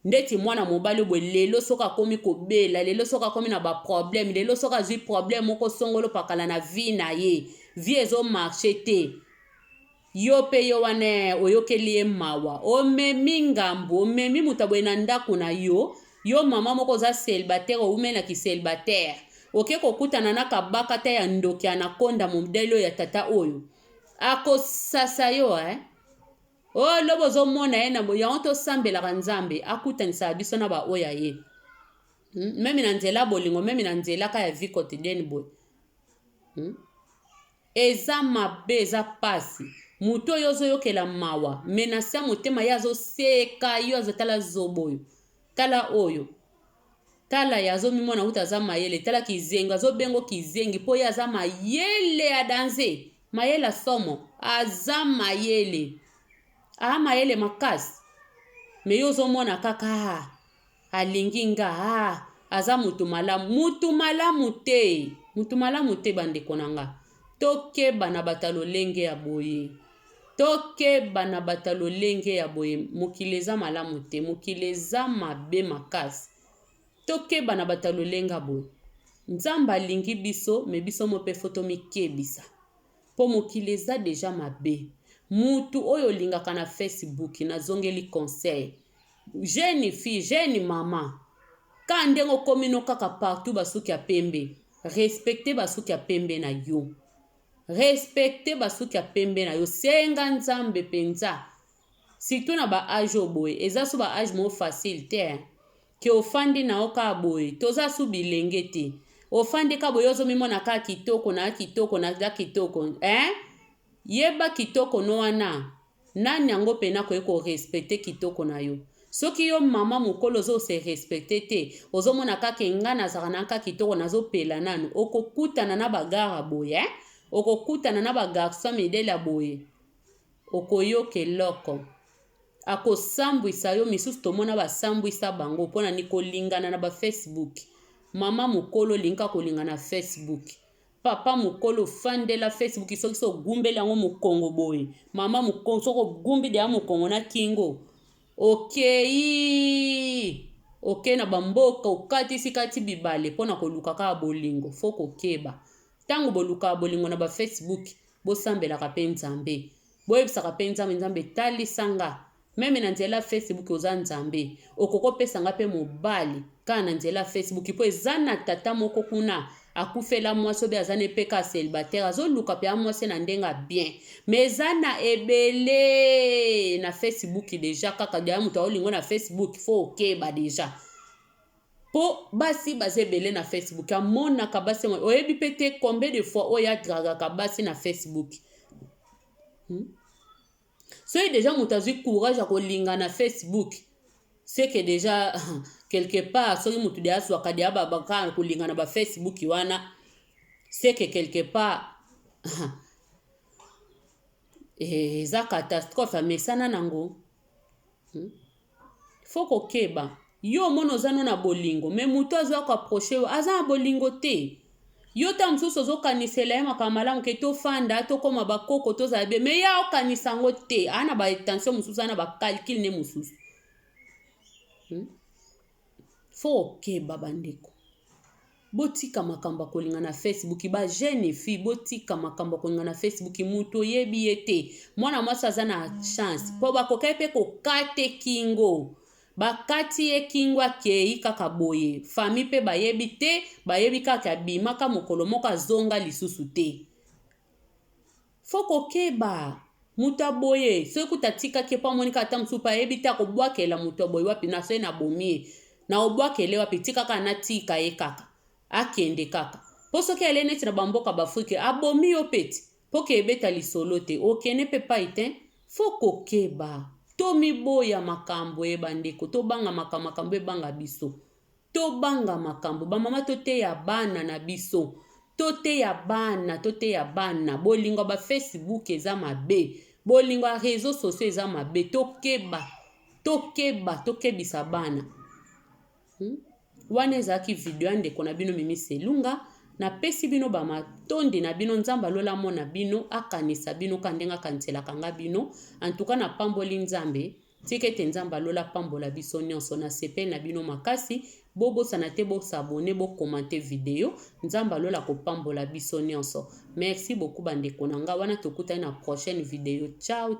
Speaker 1: ndeti mwana mobali bwe lelo soka akomi kobela lelo soka akomi na baproblème lelo soka azwi problème moko songolo pakala na vie na ye vie ezomarche te yo pe yo wana oyokeli ye mawa omemi ngambu omemi mutu abwe na ndako na yo mama moko oza célibataire oumelaki célibataire oke kokutana na kabaka te ya ndoki anakonda modele oyo ya tata oyo akosasa yo lobo ozomona ye na yango tosambelaka nzambe akutanisa biso na baoya ye memi na nzela bolingo memi na nzela ka ya vie quotidienne boye eza mabe eza pasi mutu oyo ozoyokela mawa menasi ya motema ye azoseka yo azotala zobo oyo tala oyo tala ye azomimona kuta aza mayele tala kizengi azobengo kizengi mpo ye aza mayele ya danse mayele asomo aza mayele mayele makasi me yo ozomona kaka alingi nga aza mutu malamu te bandeko na nga tokeba na bata lolenge ya boye mokili eza malamu te mokili eza mabe makasi tokeba na bata lolenge ya boye nzambe alingi biso me biso mope foto mikebisa po mokili eza deja mabe mutu oyo olingaka na Facebook nazongeli conseil jeune fille jeune mama ka ndenge okomino kaka partout basuki ya pembe respecte basuki ya pembe na yo senga nzambe penza surtout na ba age oboye eza so ba age mo facile te ke ofandi na oka boye toza su bilenge te ofandi ka boye ozomimona ka kitoko na kitoko yeba kitoko no wana nani yango pena ko respecte kitoko na yo soki yo mama mokolo zo se respecte te ozomona kaka nga nazaka na ka kitoko nazopela nanu okokutana na bagara boye okokutana na bagarson midele boye okoyoke loko akosambwisa yo misusu tomona basambwisa bango mpona nikolingana na Facebook mama mokolo linka kolingana na Facebook papa mokolo fandela Facebook soki so gumbeli yango mokongo boye mama mokongo soko gumbi de ya mokongo na kingo okei na bamboka okatisi kati bibale mpona koluka kaka bolingo fo kokeba ntango boluka bolingo na ba Facebook bosambelaka mpe nzambe boyebisaka mpe nzambe talisanga meme na nzela Facebook oza nzambe okokopesanga mpe mobali kaka na nzela Facebook mpo eza na tata moko kuna akufela mwasi obe aza ne peka célibataire azoluka mpe amwasi na ndenga bien me eza na ebele na Facebook deja kaka deya moto aolingo na Facebook fo okeba deja po basi baza ebele na Facebook amonaka basi oyebi mpe te combien de fois oyo adragaka basi na Facebook soki deja moto azwi courage ya kolinga na Facebook c'est que déjà quelque part soki moto de azwaka de ababaka kolinga na ba Facebook wana c'est que quelque part eza catastrophe mesana nango faut kokeba yo mono zano na bolingo me muto azwa ko approcher aza na bolingo te yo ta msusu ozokanisela ye makambo malamu ke tofanda tokoma bakoko tozala be me ya okanisa yango te ana ba intention mosusu ana bacalcule ne mosusu fo okeba bandeko botika makambo kolinga na Facebook ba jeune fille botika makambo kolinga na Facebook muto yebi ye te mwana mwasi aza na chance po bakokai pe kokate kingo bakati ye kingo akei kaka boye fami pe bayebi te bayebi kaka bimaka mokolo moko azonga lisusu te fo kokeba mutu aboye soki utatikaki mpo amonika ata mosusu ayebi te akobwakela mutu aboye wapi na so ye na bomie na obwakele wapi ti kaka anatika ye kaka akende kaka po soki ale neti na bamboka bafrike abomi yo peti po ke ebeta lisolo te okene mpe pai te fo kokeba tomiboya makambo bandeko tobanga makambo ebanga biso tobanga makambo bamama toteya bana na biso toteya bana bolingo ba Facebook eza mabe bolingo ya réseaux sociaux eza mabe tokebisa bana wana ezalaki video ya ndeko na bino Mimi Selunga na pesi bino bamatondi na bino nzamba lola mona bino akanisa bino kandenga kansela kanga bino antuka na pamboli nzambe tikete nzamba lola pambola biso nyonso na sepe na bino makasi bobosana te bosabone bokomante video nzamba lola kopambola biso nyonso merci beaucoup bandeko na nga wana tokutani na prochaine video ciao